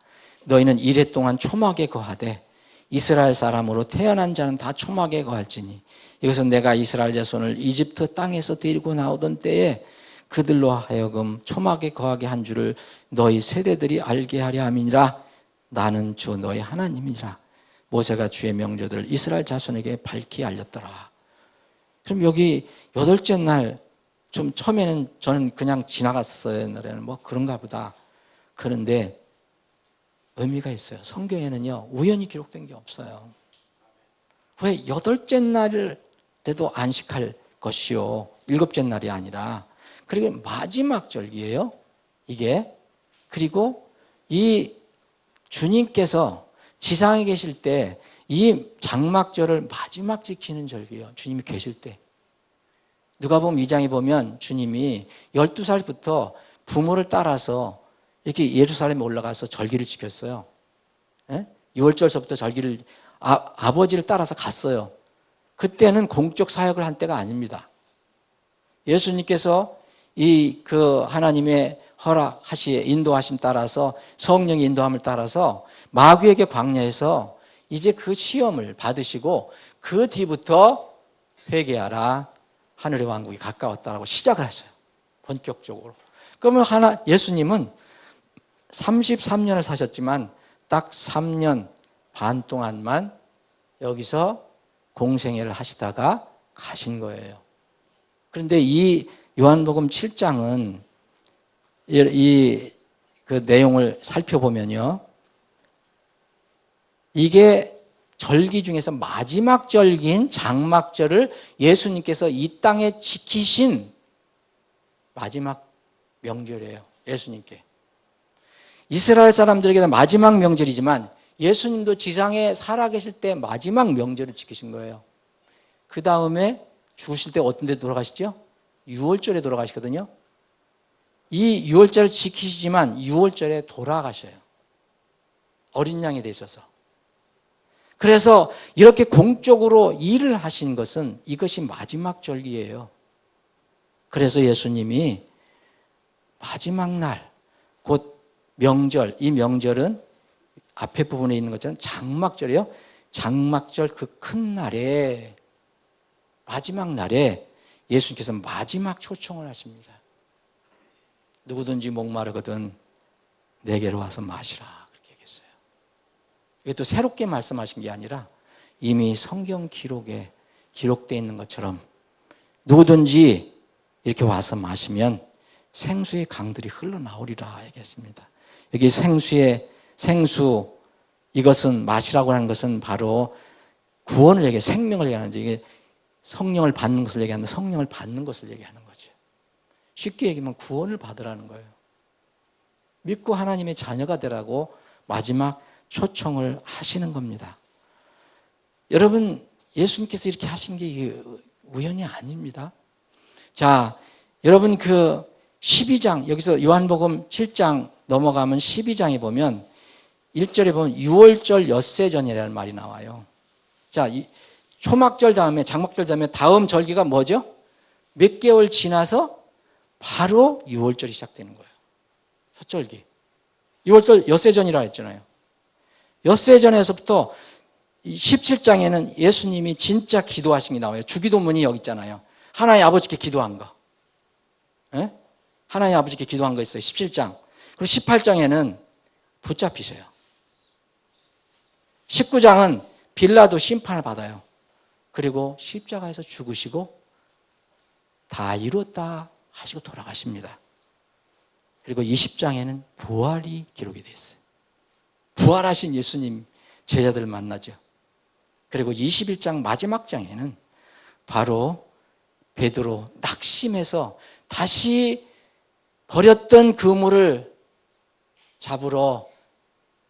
너희는 이래 동안 초막에 거하되 이스라엘 사람으로 태어난 자는 다 초막에 거할지니 이것은 내가 이스라엘 자손을 이집트 땅에서 데리고 나오던 때에 그들로 하여금 초막에 거하게 한 줄을 너희 세대들이 알게 하려 함이니라. 나는 주 너희 하나님이라. 모세가 주의 명절을 이스라엘 자손에게 밝히 알렸더라. 그럼 여기 8째 날, 좀 처음에는 저는 그냥 지나갔어요. 옛날에는 뭐 그런가 보다. 그런데 의미가 있어요. 성경에는요, 우연히 기록된 게 없어요. 왜 8째 날에도 안식할 것이요, 7째 날이 아니라. 그리고 마지막 절기예요, 이게. 그리고 이 주님께서 지상에 계실 때 이 장막절을 마지막 지키는 절기예요. 주님이 계실 때. 누가복음 2장에 보면 주님이 12살부터 부모를 따라서 이렇게 예루살렘에 올라가서 절기를 지켰어요. 6월절서부터 절기를 아버지를 따라서 갔어요. 그때는 공적 사역을 한 때가 아닙니다. 예수님께서 그 하나님의 인도하심 따라서 성령의 인도함을 따라서 마귀에게 광야에서 이제 그 시험을 받으시고 그 뒤부터 회개하라. 하늘의 왕국이 가까웠다라고 시작을 했어요. 본격적으로. 그러면 예수님은 33년을 사셨지만 딱 3년 반 동안만 여기서 공생애를 하시다가 가신 거예요. 그런데 이 요한복음 7장은 그 내용을 살펴보면요. 이게 절기 중에서 마지막 절기인 장막절을 예수님께서 이 땅에 지키신 마지막 명절이에요. 예수님께. 이스라엘 사람들에게는 마지막 명절이지만 예수님도 지상에 살아계실 때 마지막 명절을 지키신 거예요. 그 다음에 죽으실 때 어떤 데 돌아가시죠? 6월절에 돌아가시거든요. 이 6월절을 지키시지만 6월절에 돌아가셔요. 어린 양이 되셔서. 그래서 이렇게 공적으로 일을 하신 것은 이것이 마지막 절기예요. 그래서 예수님이 마지막 날, 곧 명절, 이 명절은 앞에 부분에 있는 것처럼 장막절이에요. 장막절 그 큰 날에, 마지막 날에 예수님께서 마지막 초청을 하십니다. 누구든지 목마르거든 내게로 와서 마시라. 그렇게 얘기했어요. 이게 또 새롭게 말씀하신 게 아니라 이미 성경 기록에 기록되어 있는 것처럼 누구든지 이렇게 와서 마시면 생수의 강들이 흘러나오리라 얘기했습니다. 여기 생수, 이것은 마시라고 하는 것은 바로 구원을 얘기해요. 생명을 얘기하는 거죠. 이게 성령을 받는 것을 얘기하는 성령을 받는 것을 얘기하는 거죠. 쉽게 얘기하면 구원을 받으라는 거예요. 믿고 하나님의 자녀가 되라고 마지막 초청을 하시는 겁니다. 여러분, 예수님께서 이렇게 하신 게 우연이 아닙니다. 자, 여러분 그 12장, 여기서 요한복음 7장 넘어가면 12장에 보면 1절에 보면 6월절 엿새 전이라는 말이 나와요. 자, 초막절 다음에 장막절 다음에 다음 절기가 뭐죠? 몇 개월 지나서 바로 6월절이 시작되는 거예요. 첫 절기. 6월절 엿새전이라고 했잖아요. 엿새전에서부터 17장에는 예수님이 진짜 기도하신 게 나와요. 주기도문이 여기 있잖아요. 하나님 아버지께 기도한 거. 예? 하나님 아버지께 기도한 거 있어요. 17장. 그리고 18장에는 붙잡히셔요. 19장은 빌라도 심판을 받아요. 그리고 십자가에서 죽으시고 다 이뤘다 하시고 돌아가십니다. 그리고 20장에는 부활이 기록이 되어 있어요. 부활하신 예수님 제자들을 만나죠. 그리고 21장 마지막 장에는 바로 베드로 낙심해서 다시 버렸던 그물을 잡으러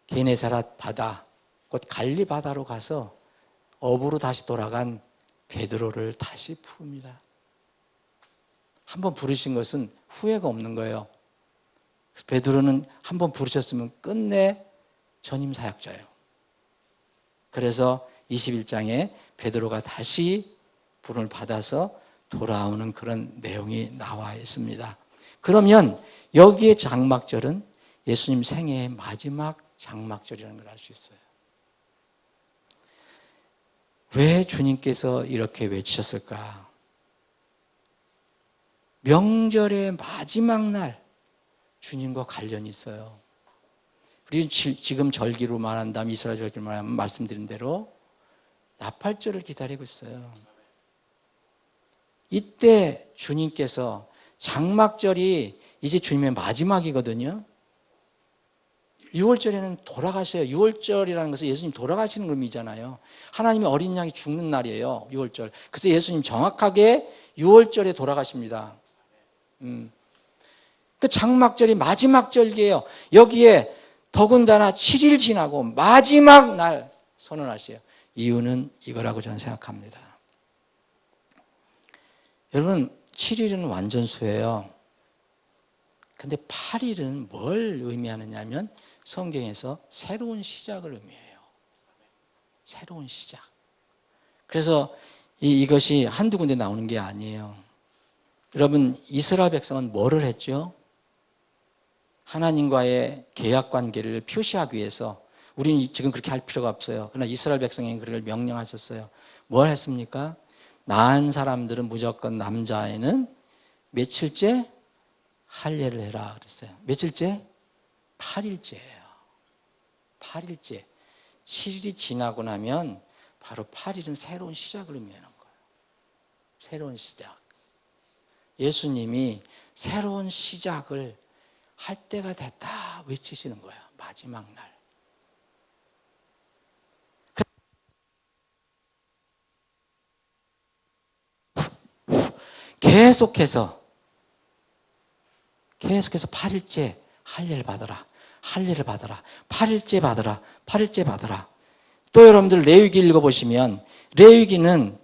게네사렛 바다, 곧 갈리 바다로 가서 어부로 다시 돌아간 베드로를 다시 부릅니다. 한번 부르신 것은 후회가 없는 거예요. 베드로는 한번 부르셨으면 끝내 전임 사역자예요. 그래서 21장에 베드로가 다시 부름을 받아서 돌아오는 그런 내용이 나와 있습니다. 그러면 여기에 장막절은 예수님 생애의 마지막 장막절이라는 걸 알 수 있어요. 왜 주님께서 이렇게 외치셨을까? 명절의 마지막 날 주님과 관련이 있어요. 우리 지금 절기로 말한다면, 이스라엘 절기로 말하면 말씀드린 대로 나팔절을 기다리고 있어요. 이때 주님께서 장막절이 이제 주님의 마지막이거든요. 6월절에는 돌아가셔요. 6월절이라는 것은 예수님 돌아가시는 의미잖아요. 하나님의 어린 양이 죽는 날이에요. 6월절. 그래서 예수님 정확하게 6월절에 돌아가십니다. 그 장막절이 마지막 절기예요. 여기에 더군다나 7일 지나고 마지막 날 선언하세요. 이유는 이거라고 저는 생각합니다. 여러분, 7일은 완전수예요. 근데 8일은 뭘 의미하느냐 하면 성경에서 새로운 시작을 의미해요. 새로운 시작. 그래서 이것이 한두 군데 나오는 게 아니에요. 여러분, 이스라엘 백성은 뭐를 했죠? 하나님과의 계약 관계를 표시하기 위해서, 우리는 지금 그렇게 할 필요가 없어요. 그러나 이스라엘 백성에게 그를 명령하셨어요. 뭘 했습니까? 낳은 사람들은 무조건 남자애는 며칠째? 할례를 해라 그랬어요. 며칠째? 8일째예요. 8일째. 7일이 지나고 나면 바로 8일은 새로운 시작을 의미하는 거예요. 새로운 시작. 예수님이 새로운 시작을 할 때가 됐다 외치시는 거예요. 마지막 날. 계속해서 8일째 할례를 받아라. 할례를 받아라. 8일째 받아라. 8일째 받아라. 또 여러분들 레위기 읽어보시면 레위기는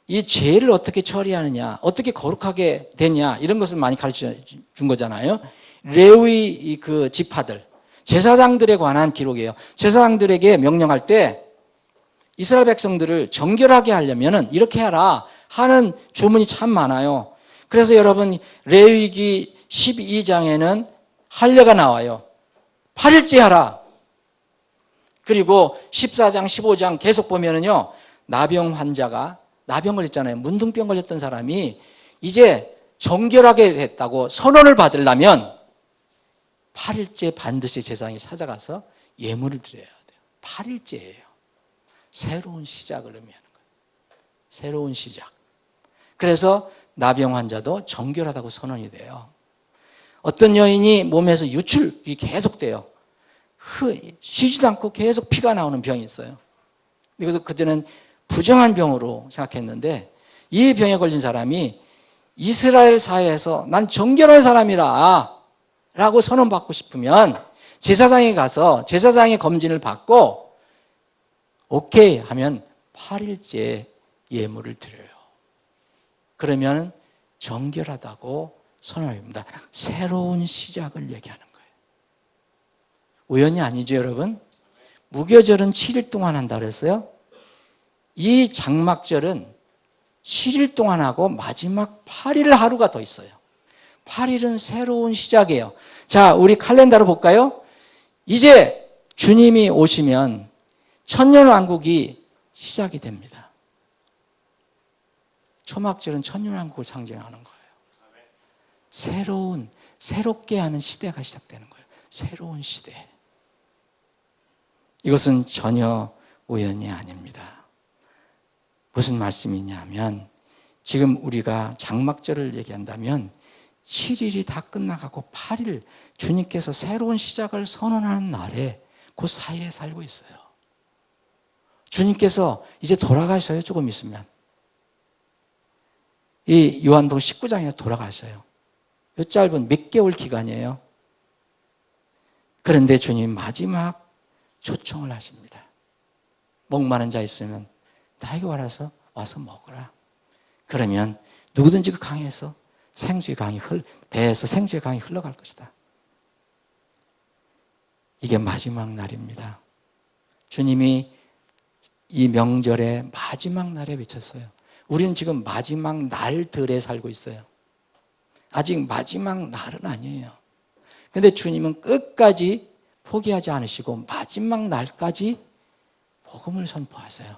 이 죄를 어떻게 처리하느냐, 어떻게 거룩하게 되냐 이런 것을 많이 가르쳐 준 거잖아요. 레위 그 지파들, 제사장들에 관한 기록이에요. 제사장들에게 명령할 때 이스라엘 백성들을 정결하게 하려면은 이렇게 하라 하는 주문이 참 많아요. 그래서 여러분 레위기 12장에는 할례가 나와요. 8일째 하라. 그리고 14장, 15장 계속 보면은요, 나병 환자가, 나병 걸렸잖아요. 문둥병 걸렸던 사람이 이제 정결하게 됐다고 선언을 받으려면 8일째 반드시 제사장이 찾아가서 예물을 드려야 돼요. 8일째예요. 새로운 시작을 의미하는 거예요. 새로운 시작. 그래서 나병 환자도 정결하다고 선언이 돼요. 어떤 여인이 몸에서 유출이 계속돼요. 쉬지도 않고 계속 피가 나오는 병이 있어요. 이것도 그때는 부정한 병으로 생각했는데 이 병에 걸린 사람이 이스라엘 사회에서 난 정결한 사람이라 라고 선언받고 싶으면 제사장에 가서 제사장의 검진을 받고 오케이 하면 8일째 예물을 드려요. 그러면 정결하다고 선언합니다. 새로운 시작을 얘기하는 거예요. 우연이 아니죠, 여러분? 무교절은 7일 동안 한다 그랬어요. 이 장막절은 7일 동안 하고 마지막 8일 하루가 더 있어요. 8일은 새로운 시작이에요. 자, 우리 칼렌더로 볼까요? 이제 주님이 오시면 천년왕국이 시작이 됩니다. 초막절은 천년왕국을 상징하는 거예요. 새롭게 하는 시대가 시작되는 거예요. 새로운 시대. 이것은 전혀 우연이 아닙니다. 무슨 말씀이냐면 지금 우리가 장막절을 얘기한다면 7일이 다 끝나가고 8일 주님께서 새로운 시작을 선언하는 날에 그 사이에 살고 있어요. 주님께서 이제 돌아가셔요. 조금 있으면. 이 요한복음 19장에 돌아가셔요. 이 짧은 몇 개월 기간이에요. 그런데 주님 마지막 초청을 하십니다. 목마른 자 있으면 나에게 와서 먹으라. 그러면 누구든지 그 강에서 생수의 강이 배에서 생수의 강이 흘러갈 것이다. 이게 마지막 날입니다. 주님이 이 명절의 마지막 날에 외쳤어요. 우리는 지금 마지막 날들에 살고 있어요. 아직 마지막 날은 아니에요. 근데 주님은 끝까지 포기하지 않으시고 마지막 날까지 복음을 선포하세요.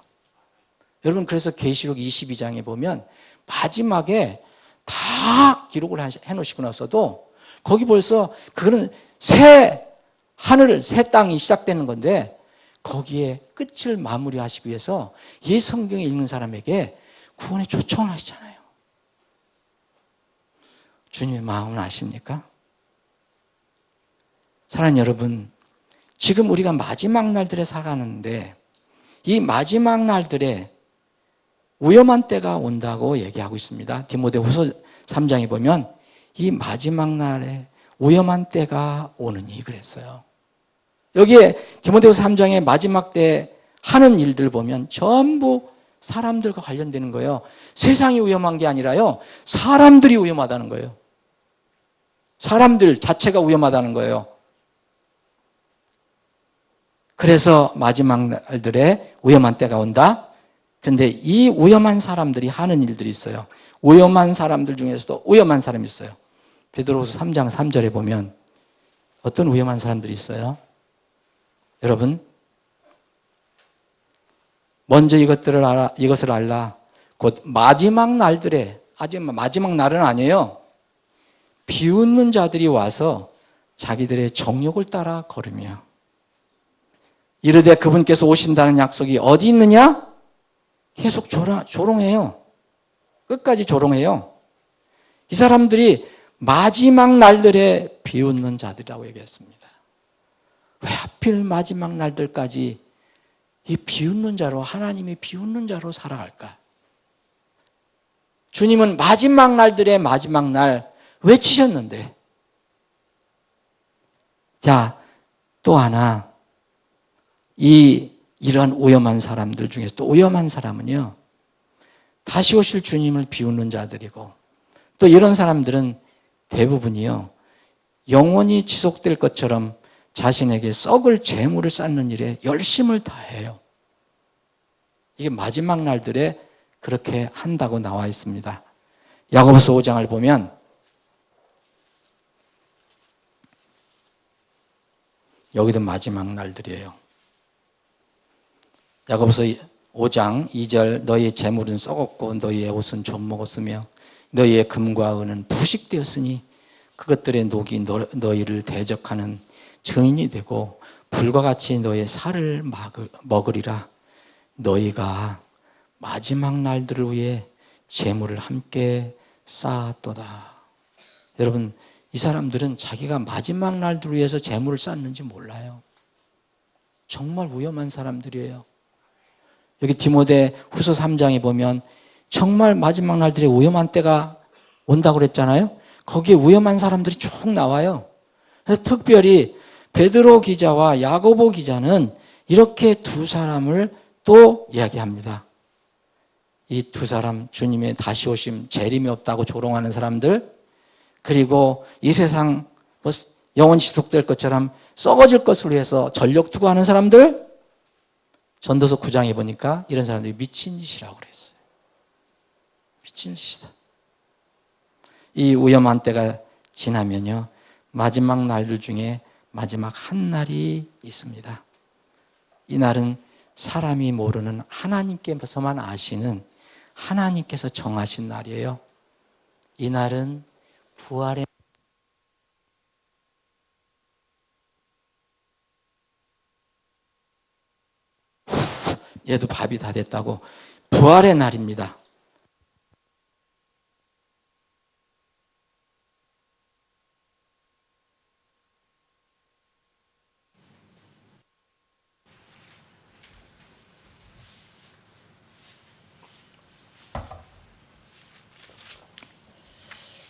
여러분, 그래서 계시록 22장에 보면 마지막에 다 기록을 해놓으시고 나서도 거기 벌써 그거는 새 하늘, 새 땅이 시작되는 건데 거기에 끝을 마무리하시기 위해서 이 성경을 읽는 사람에게 구원의 초청을 하시잖아요. 주님의 마음을 아십니까? 사랑하는 여러분, 지금 우리가 마지막 날들에 살아가는데 이 마지막 날들에 위험한 때가 온다고 얘기하고 있습니다. 디모데후서 3장에 보면 이 마지막 날에 위험한 때가 오느니 그랬어요. 여기에 디모데후서 3장의 마지막 때 하는 일들 보면 전부 사람들과 관련되는 거예요. 세상이 위험한 게 아니라요, 사람들이 위험하다는 거예요. 사람들 자체가 위험하다는 거예요. 그래서 마지막 날들에 위험한 때가 온다. 그런데 이 위험한 사람들이 하는 일들이 있어요. 위험한 사람들 중에서도 위험한 사람이 있어요. 베드로후서 3장 3절에 보면 어떤 위험한 사람들이 있어요? 여러분, 먼저 이것을 알라. 곧 마지막 날들에, 아직 마지막 날은 아니에요. 비웃는 자들이 와서 자기들의 정욕을 따라 걸으며 이르되 그분께서 오신다는 약속이 어디 있느냐? 계속 조롱해요. 끝까지 조롱해요. 이 사람들이 마지막 날들에 비웃는 자들이라고 얘기했습니다. 왜 하필 마지막 날들까지 이 비웃는 자로, 하나님이 비웃는 자로 살아갈까? 주님은 마지막 날들의 마지막 날 외치셨는데. 자, 또 하나, 이런 위험한 사람들 중에서 또 위험한 사람은요, 다시 오실 주님을 비웃는 자들이고, 또 이런 사람들은 대부분이요, 영원히 지속될 것처럼 자신에게 썩을 재물을 쌓는 일에 열심을 다해요. 이게 마지막 날들에 그렇게 한다고 나와 있습니다. 야고보서 5장을 보면 여기도 마지막 날들이에요. 야고보서 5장 2절 너희의 재물은 썩었고 너희의 옷은 좀 먹었으며 너희의 금과 은은 부식되었으니 그것들의 녹이 너희를 대적하는 증인이 되고 불과 같이 너희의 살을 먹으리라. 너희가 마지막 날들을 위해 재물을 함께 쌓았도다. 여러분, 이 사람들은 자기가 마지막 날들을 위해서 재물을 쌓는지 몰라요. 정말 위험한 사람들이에요. 여기 디모데 후서 3장에 보면 정말 마지막 날들에 위험한 때가 온다고 그랬잖아요. 거기에 위험한 사람들이 쭉 나와요. 그래서 특별히 베드로 기자와 야고보 기자는 이렇게 두 사람을 또 이야기합니다. 이 두 사람, 주님의 다시 오심, 재림이 없다고 조롱하는 사람들, 그리고 이 세상 영원히 지속될 것처럼 썩어질 것을 위해서 전력 투구하는 사람들, 전도서 9장에 보니까 이런 사람들이 미친 짓이라고 그랬어요. 미친 짓이다. 이 위험한 때가 지나면요, 마지막 날들 중에 마지막 한 날이 있습니다. 이 날은 사람이 모르는 하나님께서만 아시는 하나님께서 정하신 날이에요. 이 날은 부활의 얘도 밥이 다 됐다고. 부활의 날입니다.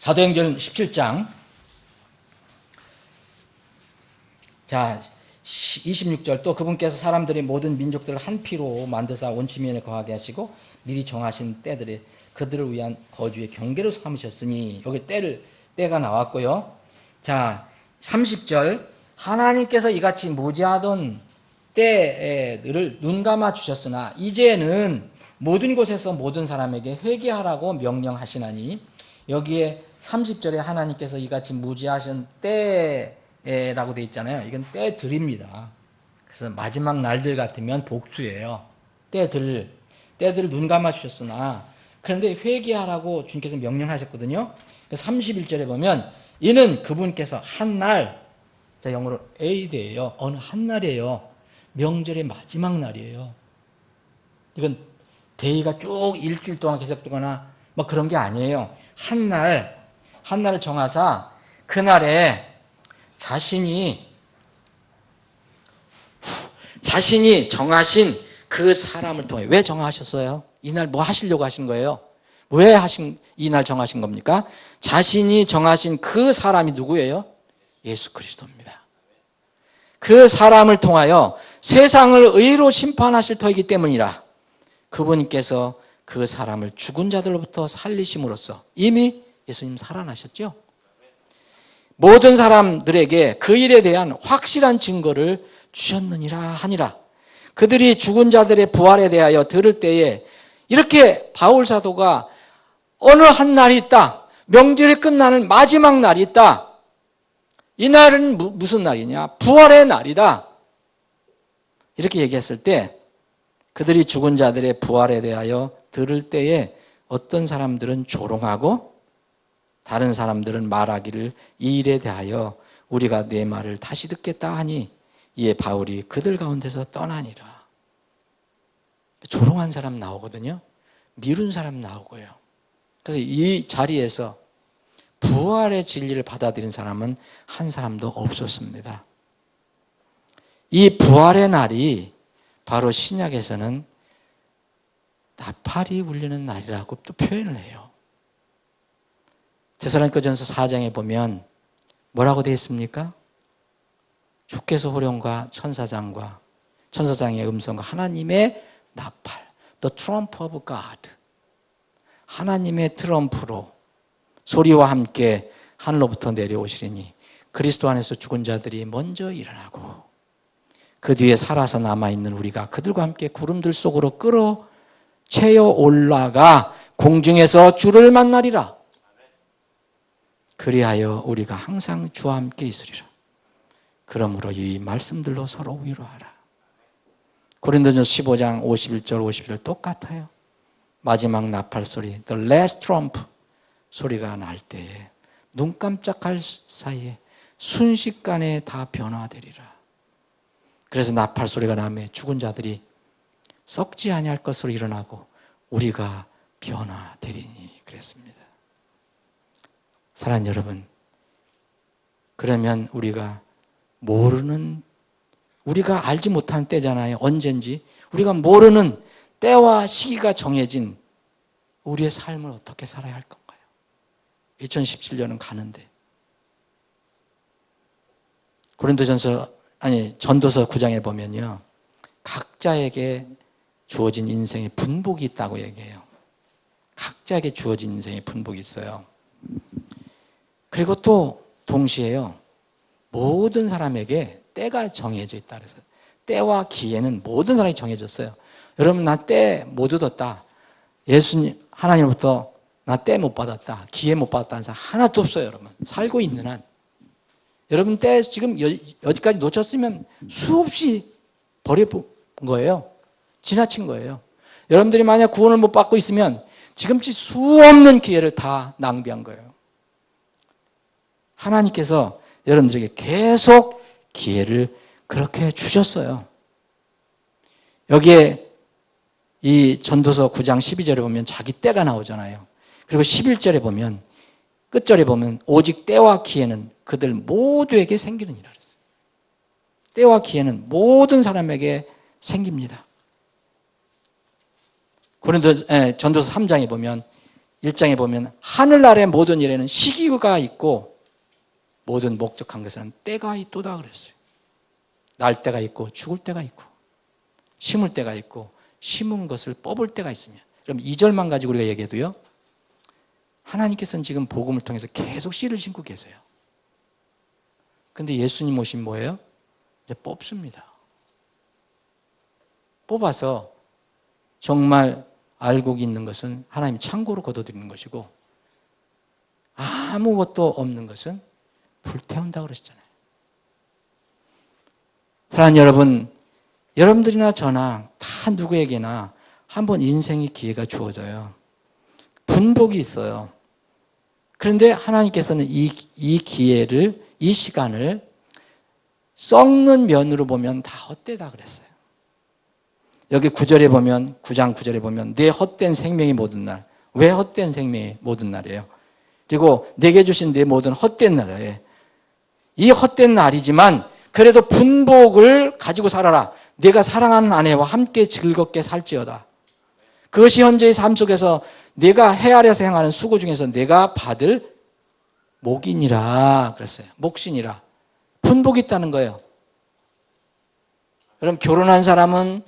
사도행전 17장. 자, 26절. 또 그분께서 사람들이 모든 민족들을 한 피로 만드사 온 지면에 거하게 하시고 미리 정하신 때들에 그들을 위한 거주의 경계로 삼으셨으니, 여기 때가 나왔고요. 자, 30절. 하나님께서 이같이 무지하던 때를 눈감아 주셨으나 이제는 모든 곳에서 모든 사람에게 회개하라고 명령하시나니, 여기에 30절에 하나님께서 이같이 무지하신 때라고 되어 있잖아요. 이건 때들입니다. 그래서 마지막 날들 같으면 복수예요. 때들을 눈 감아 주셨으나, 그런데 회개하라고 주님께서 명령하셨거든요. 그래서 31절에 보면 이는 그분께서 한 날, 자, 영어로 에이드예요. 어느 한 날이에요. 명절의 마지막 날이에요. 이건 데이가 쭉 일주일 동안 계속되거나 뭐 그런 게 아니에요. 한 날을 정하사 그날에 자신이 정하신 그 사람을 통해. 왜 정하셨어요? 이날 뭐 하시려고 하신 거예요? 왜 이 날 정하신 겁니까? 자신이 정하신 그 사람이 누구예요? 예수 그리스도입니다. 그 사람을 통하여 세상을 의로 심판하실 터이기 때문이라. 그분께서 그 사람을 죽은 자들로부터 살리심으로써 이미 예수님 살아나셨죠. 모든 사람들에게 그 일에 대한 확실한 증거를 주셨느니라 하니라. 그들이 죽은 자들의 부활에 대하여 들을 때에 이렇게 바울 사도가 어느 한 날이 있다. 명절이 끝나는 마지막 날이 있다. 이 날은 무슨 날이냐? 부활의 날이다. 이렇게 얘기했을 때 그들이 죽은 자들의 부활에 대하여 들을 때에 어떤 사람들은 조롱하고 다른 사람들은 말하기를 이 일에 대하여 우리가 내 말을 다시 듣겠다 하니 이에 바울이 그들 가운데서 떠나니라. 조롱한 사람 나오거든요. 미룬 사람 나오고요. 그래서 이 자리에서 부활의 진리를 받아들인 사람은 한 사람도 없었습니다. 이 부활의 날이 바로 신약에서는 나팔이 울리는 날이라고 또 표현을 해요. 데살로니가전서 4장에 보면 뭐라고 되어 있습니까? 주께서 호령과 천사장의 음성과 하나님의 나팔, the trump of God, 하나님의 트럼프로 소리와 함께 하늘로부터 내려오시리니 그리스도 안에서 죽은 자들이 먼저 일어나고 그 뒤에 살아서 남아있는 우리가 그들과 함께 구름들 속으로 채어 올라가 공중에서 주를 만나리라. 그리하여 우리가 항상 주와 함께 있으리라. 그러므로 이 말씀들로 서로 위로하라. 고린도전서 15장 51절 52절 똑같아요. 마지막 나팔 소리, the last trump 소리가 날 때에 눈 깜짝할 사이에 순식간에 다 변화되리라. 그래서 나팔 소리가 나면 죽은 자들이 썩지 아니할 것으로 일어나고 우리가 변화되리니 그랬습니다. 사랑하는 여러분, 그러면 우리가 알지 못하는 때잖아요. 언젠지 우리가 모르는 때와 시기가 정해진 우리의 삶을 어떻게 살아야 할 건가요? 2017년은 가는데 전도서 9장에 보면요, 각자에게 주어진 인생의 분복이 있다고 얘기해요. 각자에게 주어진 인생의 분복이 있어요. 그리고 또 동시에요, 모든 사람에게 때가 정해져 있다 그래서 때와 기회는 모든 사람이 정해졌어요. 여러분, 나 때 못 얻었다, 예수님 하나님으로부터 나 때 못 받았다, 기회 못 받았다는 사람 하나도 없어요. 여러분, 살고 있는 한 여러분 때 지금 여기까지 놓쳤으면 수없이 버려본 거예요. 지나친 거예요. 여러분들이 만약 구원을 못 받고 있으면 지금치 수없는 기회를 다 낭비한 거예요. 하나님께서 여러분들에게 계속 기회를 그렇게 주셨어요. 여기에 이 전도서 9장 12절에 보면 자기 때가 나오잖아요. 그리고 11절에 보면, 끝절에 보면 오직 때와 기회는 그들 모두에게 생기느니라 그랬어요. 때와 기회는 모든 사람에게 생깁니다. 전도서 3장에 보면, 1장에 보면 하늘나라의 모든 일에는 시기가 있고 모든 목적한 것은 때가 있도다 그랬어요. 날 때가 있고 죽을 때가 있고 심을 때가 있고 심은 것을 뽑을 때가 있으며, 그럼 2절만 가지고 우리가 얘기해도요, 하나님께서는 지금 복음을 통해서 계속 씨를 심고 계세요. 근데 예수님 오신 뭐예요? 이제 뽑습니다. 뽑아서 정말 알고 있는 것은 하나님 창고로 거둬들이는 것이고 아무것도 없는 것은 불태운다고 그러셨잖아요. 사랑하는 여러분, 여러분들이나 저나 다 누구에게나 한번 인생의 기회가 주어져요. 분복이 있어요. 그런데 하나님께서는 이 기회를, 이 시간을 썩는 면으로 보면 다 헛되다 그랬어요. 여기 9절에 보면, 9장 9절에 보면 내 헛된 생명의 모든 날. 왜 헛된 생명의 모든 날이에요? 그리고 내게 주신 내 모든 헛된 날에, 이 헛된 날이지만 그래도 분복을 가지고 살아라. 내가 사랑하는 아내와 함께 즐겁게 살지어다. 그것이 현재의 삶 속에서 내가 해 아래에서 행하는 수고 중에서 내가 받을 목이니라 그랬어요. 몫이니라. 분복이 있다는 거예요. 그럼 결혼한 사람은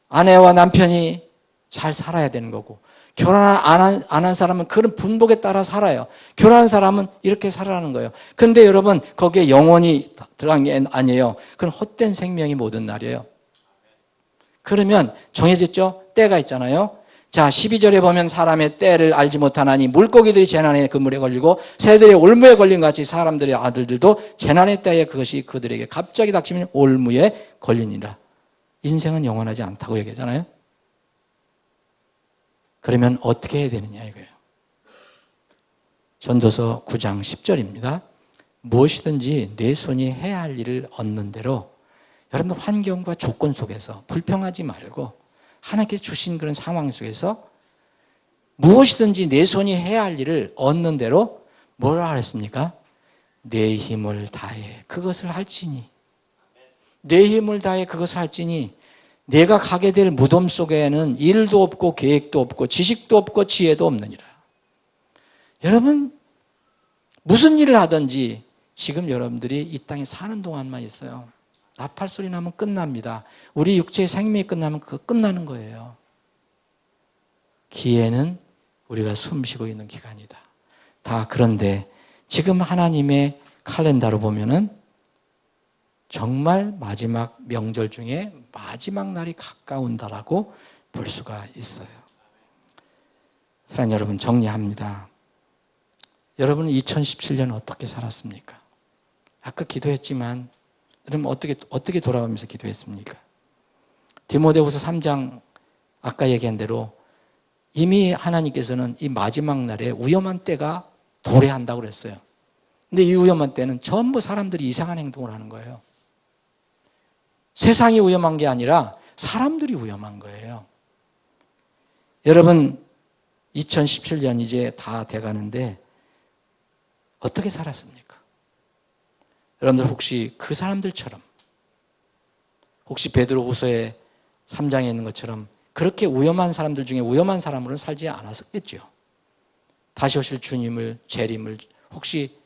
아내와 남편이 잘 살아야 되는 거고, 결혼 안 한 사람은 그런 분복에 따라 살아요. 결혼한 사람은 이렇게 살아가는 거예요. 근데 여러분, 거기에 영혼이 들어간 게 아니에요. 그건 헛된 생명이 모든 날이에요. 그러면 정해졌죠? 때가 있잖아요. 자, 12절에 보면 사람의 때를 알지 못하나니 물고기들이 재난의 그물에 걸리고 새들이 올무에 걸린 같이 사람들의 아들들도 재난의 때에 그것이 그들에게 갑자기 닥치면 올무에 걸리니라. 인생은 영원하지 않다고 얘기하잖아요. 그러면 어떻게 해야 되느냐 이거예요. 전도서 9장 10절입니다. 무엇이든지 내 손이 해야 할 일을 얻는 대로 여러분 환경과 조건 속에서 불평하지 말고 하나님께서 주신 그런 상황 속에서 무엇이든지 내 손이 해야 할 일을 얻는 대로 뭐라 그랬습니까? 내 힘을 다해 그것을 할지니, 내 힘을 다해 그것을 할지니, 내가 가게 될 무덤 속에는 일도 없고 계획도 없고 지식도 없고 지혜도 없느니라. 여러분 무슨 일을 하든지 지금 여러분들이 이 땅에 사는 동안만 있어요. 나팔 소리 나면 끝납니다. 우리 육체의 생명이 끝나면 그거 끝나는 거예요. 기회는 우리가 숨 쉬고 있는 기간이다. 다 그런데 지금 하나님의 칼렌더로 보면은 정말 마지막 명절 중에 마지막 날이 가까운다라고 볼 수가 있어요. 사랑하는 여러분, 정리합니다. 여러분은 2017년 어떻게 살았습니까? 아까 기도했지만 여러분 어떻게 돌아가면서 기도했습니까? 디모데후서 3장 아까 얘기한 대로 이미 하나님께서는 이 마지막 날에 위험한 때가 도래한다고 그랬어요. 근데 이 위험한 때는 전부 사람들이 이상한 행동을 하는 거예요. 세상이 위험한 게 아니라 사람들이 위험한 거예요. 여러분 2017년 이제 다 돼가는데 어떻게 살았습니까? 여러분들 혹시 그 사람들처럼 혹시 베드로후서의 3장에 있는 것처럼 그렇게 위험한 사람들 중에 위험한 사람으로는 살지 않았겠죠. 다시 오실 주님을 재림을 혹시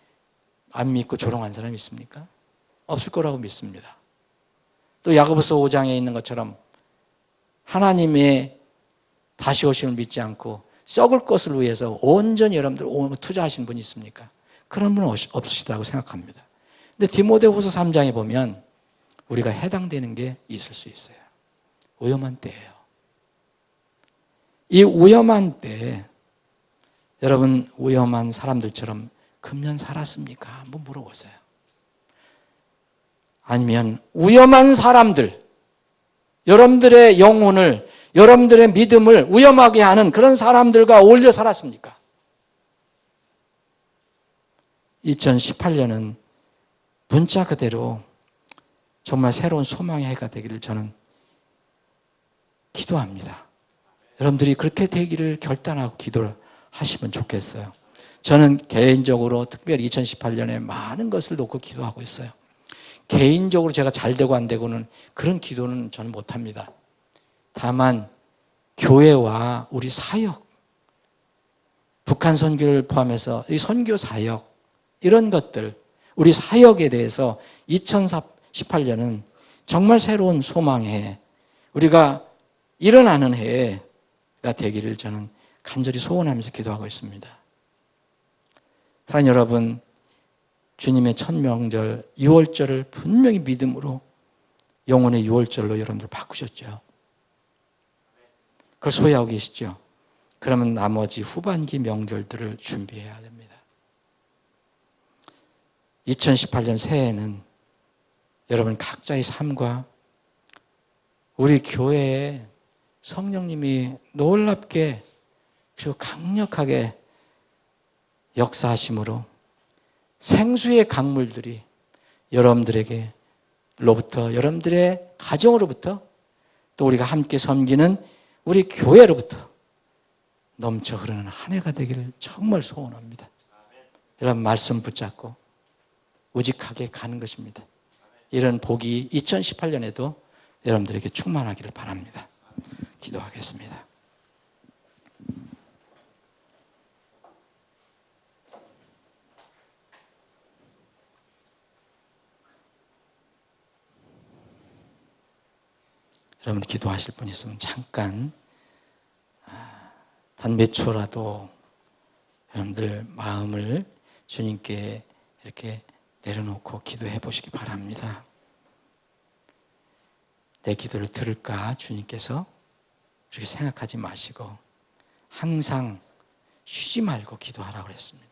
안 믿고 조롱한 사람이 있습니까? 없을 거라고 믿습니다. 또 야고보서 5장에 있는 것처럼 하나님의 다시 오심을 믿지 않고 썩을 것을 위해서 온전히 여러분들 투자하신 분이 있습니까? 그런 분은 없으시다고 생각합니다. 근데 디모데후서 3장에 보면 우리가 해당되는 게 있을 수 있어요. 위험한 때예요. 이 위험한 때에 여러분 위험한 사람들처럼 금년 살았습니까? 한번 물어보세요. 아니면 위험한 사람들, 여러분들의 영혼을, 여러분들의 믿음을 위험하게 하는 그런 사람들과 어울려 살았습니까? 2018년은 문자 그대로 정말 새로운 소망의 해가 되기를 저는 기도합니다. 여러분들이 그렇게 되기를 결단하고 기도를 하시면 좋겠어요. 저는 개인적으로 특별히 2018년에 많은 것을 놓고 기도하고 있어요. 개인적으로 제가 잘 되고 안 되고는 그런 기도는 저는 못합니다. 다만 교회와 우리 사역, 북한 선교를 포함해서 이 선교 사역 이런 것들, 우리 사역에 대해서 2018년은 정말 새로운 소망의 해, 우리가 일어나는 해가 되기를 저는 간절히 소원하면서 기도하고 있습니다. 사랑하는 여러분, 주님의 첫 명절 6월절을 분명히 믿음으로 영혼의 6월절로 여러분들 바꾸셨죠. 그걸 소유하고 계시죠. 그러면 나머지 후반기 명절들을 준비해야 됩니다. 2018년 새해에는 여러분 각자의 삶과 우리 교회에 성령님이 놀랍게 그리고 강력하게 역사하심으로 생수의 강물들이 여러분들에게로부터, 여러분들의 가정으로부터, 또 우리가 함께 섬기는 우리 교회로부터 넘쳐 흐르는 한 해가 되기를 정말 소원합니다. 여러분 말씀 붙잡고 우직하게 가는 것입니다. 이런 복이 2018년에도 여러분들에게 충만하기를 바랍니다. 기도하겠습니다. 여러분 기도하실 분 있으면 잠깐 단 몇 초라도 여러분들 마음을 주님께 이렇게 내려놓고 기도해 보시기 바랍니다. 내 기도를 들을까 주님께서 그렇게 생각하지 마시고 항상 쉬지 말고 기도하라고 그랬습니다.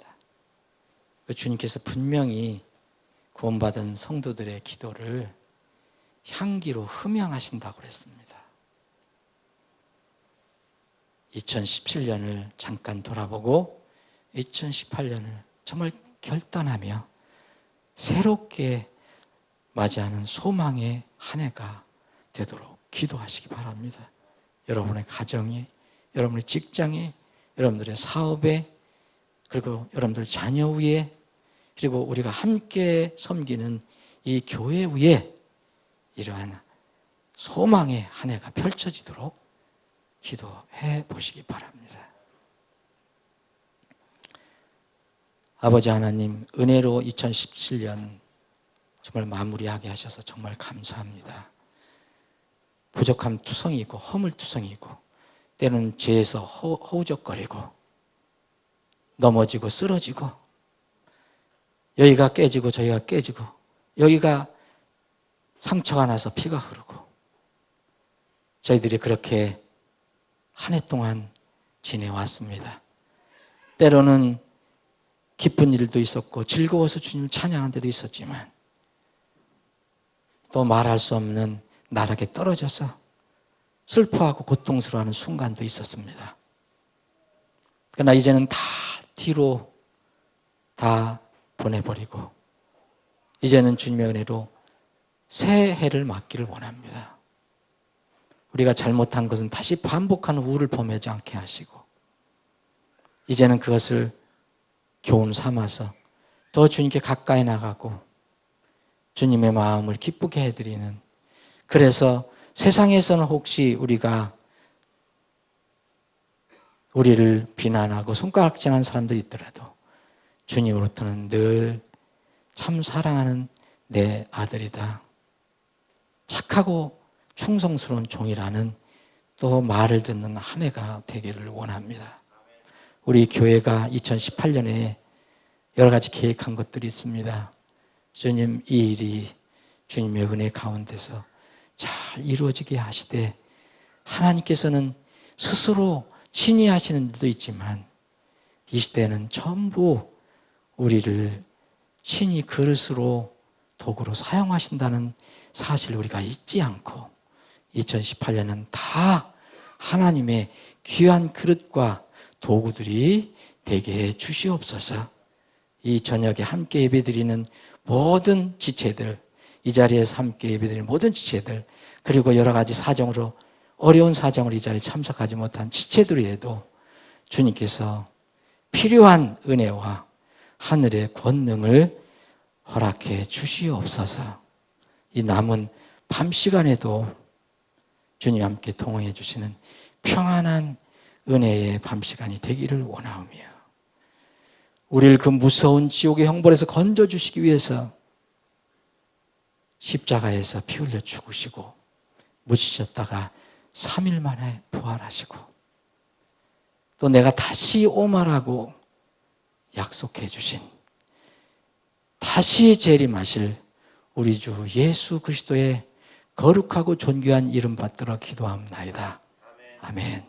주님께서 분명히 구원받은 성도들의 기도를 향기로 흠양하신다고 그랬습니다. 2017년을 잠깐 돌아보고 2018년을 정말 결단하며 새롭게 맞이하는 소망의 한 해가 되도록 기도하시기 바랍니다. 여러분의 가정에, 여러분의 직장에, 여러분들의 사업에, 그리고 여러분들 자녀 위에, 그리고 우리가 함께 섬기는 이 교회 위에 이러한 소망의 한 해가 펼쳐지도록 기도해 보시기 바랍니다. 아버지 하나님, 은혜로 2017년 정말 마무리하게 하셔서 정말 감사합니다. 부족함 투성이고 허물 투성이고 때로는 죄에서 허우적거리고 넘어지고 쓰러지고 여기가 깨지고 저기가 깨지고 여기가 상처가 나서 피가 흐르고 저희들이 그렇게 한 해 동안 지내왔습니다. 때로는 기쁜 일도 있었고 즐거워서 주님을 찬양하는 데도 있었지만 또 말할 수 없는 나락에 떨어져서 슬퍼하고 고통스러워하는 순간도 있었습니다. 그러나 이제는 다 뒤로 다 보내버리고 이제는 주님의 은혜로 새 해를 맞기를 원합니다. 우리가 잘못한 것은 다시 반복하는 우를 범하지 않게 하시고 이제는 그것을 교훈 삼아서 더 주님께 가까이 나가고 주님의 마음을 기쁘게 해드리는, 그래서 세상에서는 혹시 우리를 비난하고 손가락질하는 사람들이 있더라도 주님으로부터는 늘 참 사랑하는 내 아들이다, 착하고 충성스러운 종이라는 또 말을 듣는 한 해가 되기를 원합니다. 우리 교회가 2018년에 여러 가지 계획한 것들이 있습니다. 주님, 이 일이 주님의 은혜 가운데서 잘 이루어지게 하시되 하나님께서는 스스로 친히 하시는 일도 있지만 이 시대는 전부 우리를 친히 그릇으로 도구로 사용하신다는 사실을 우리가 잊지 않고 2018년은 다 하나님의 귀한 그릇과 도구들이 되게 해 주시옵소서. 이 저녁에 함께 예배드리는 모든 지체들, 이 자리에서 함께 예배드리는 모든 지체들, 그리고 여러 가지 사정으로 어려운 사정으로 이 자리에 참석하지 못한 지체들에도 주님께서 필요한 은혜와 하늘의 권능을 허락해 주시옵소서. 이 남은 밤 시간에도 주님 함께 동행해 주시는 평안한 은혜의 밤 시간이 되기를 원하오며 우리를 그 무서운 지옥의 형벌에서 건져주시기 위해서 십자가에서 피 흘려 죽으시고 묻히셨다가 3일 만에 부활하시고 또 내가 다시 오마라고 약속해 주신 다시 재림하실 우리 주 예수 그리스도의 거룩하고 존귀한 이름 받들어 기도합나이다. 아멘.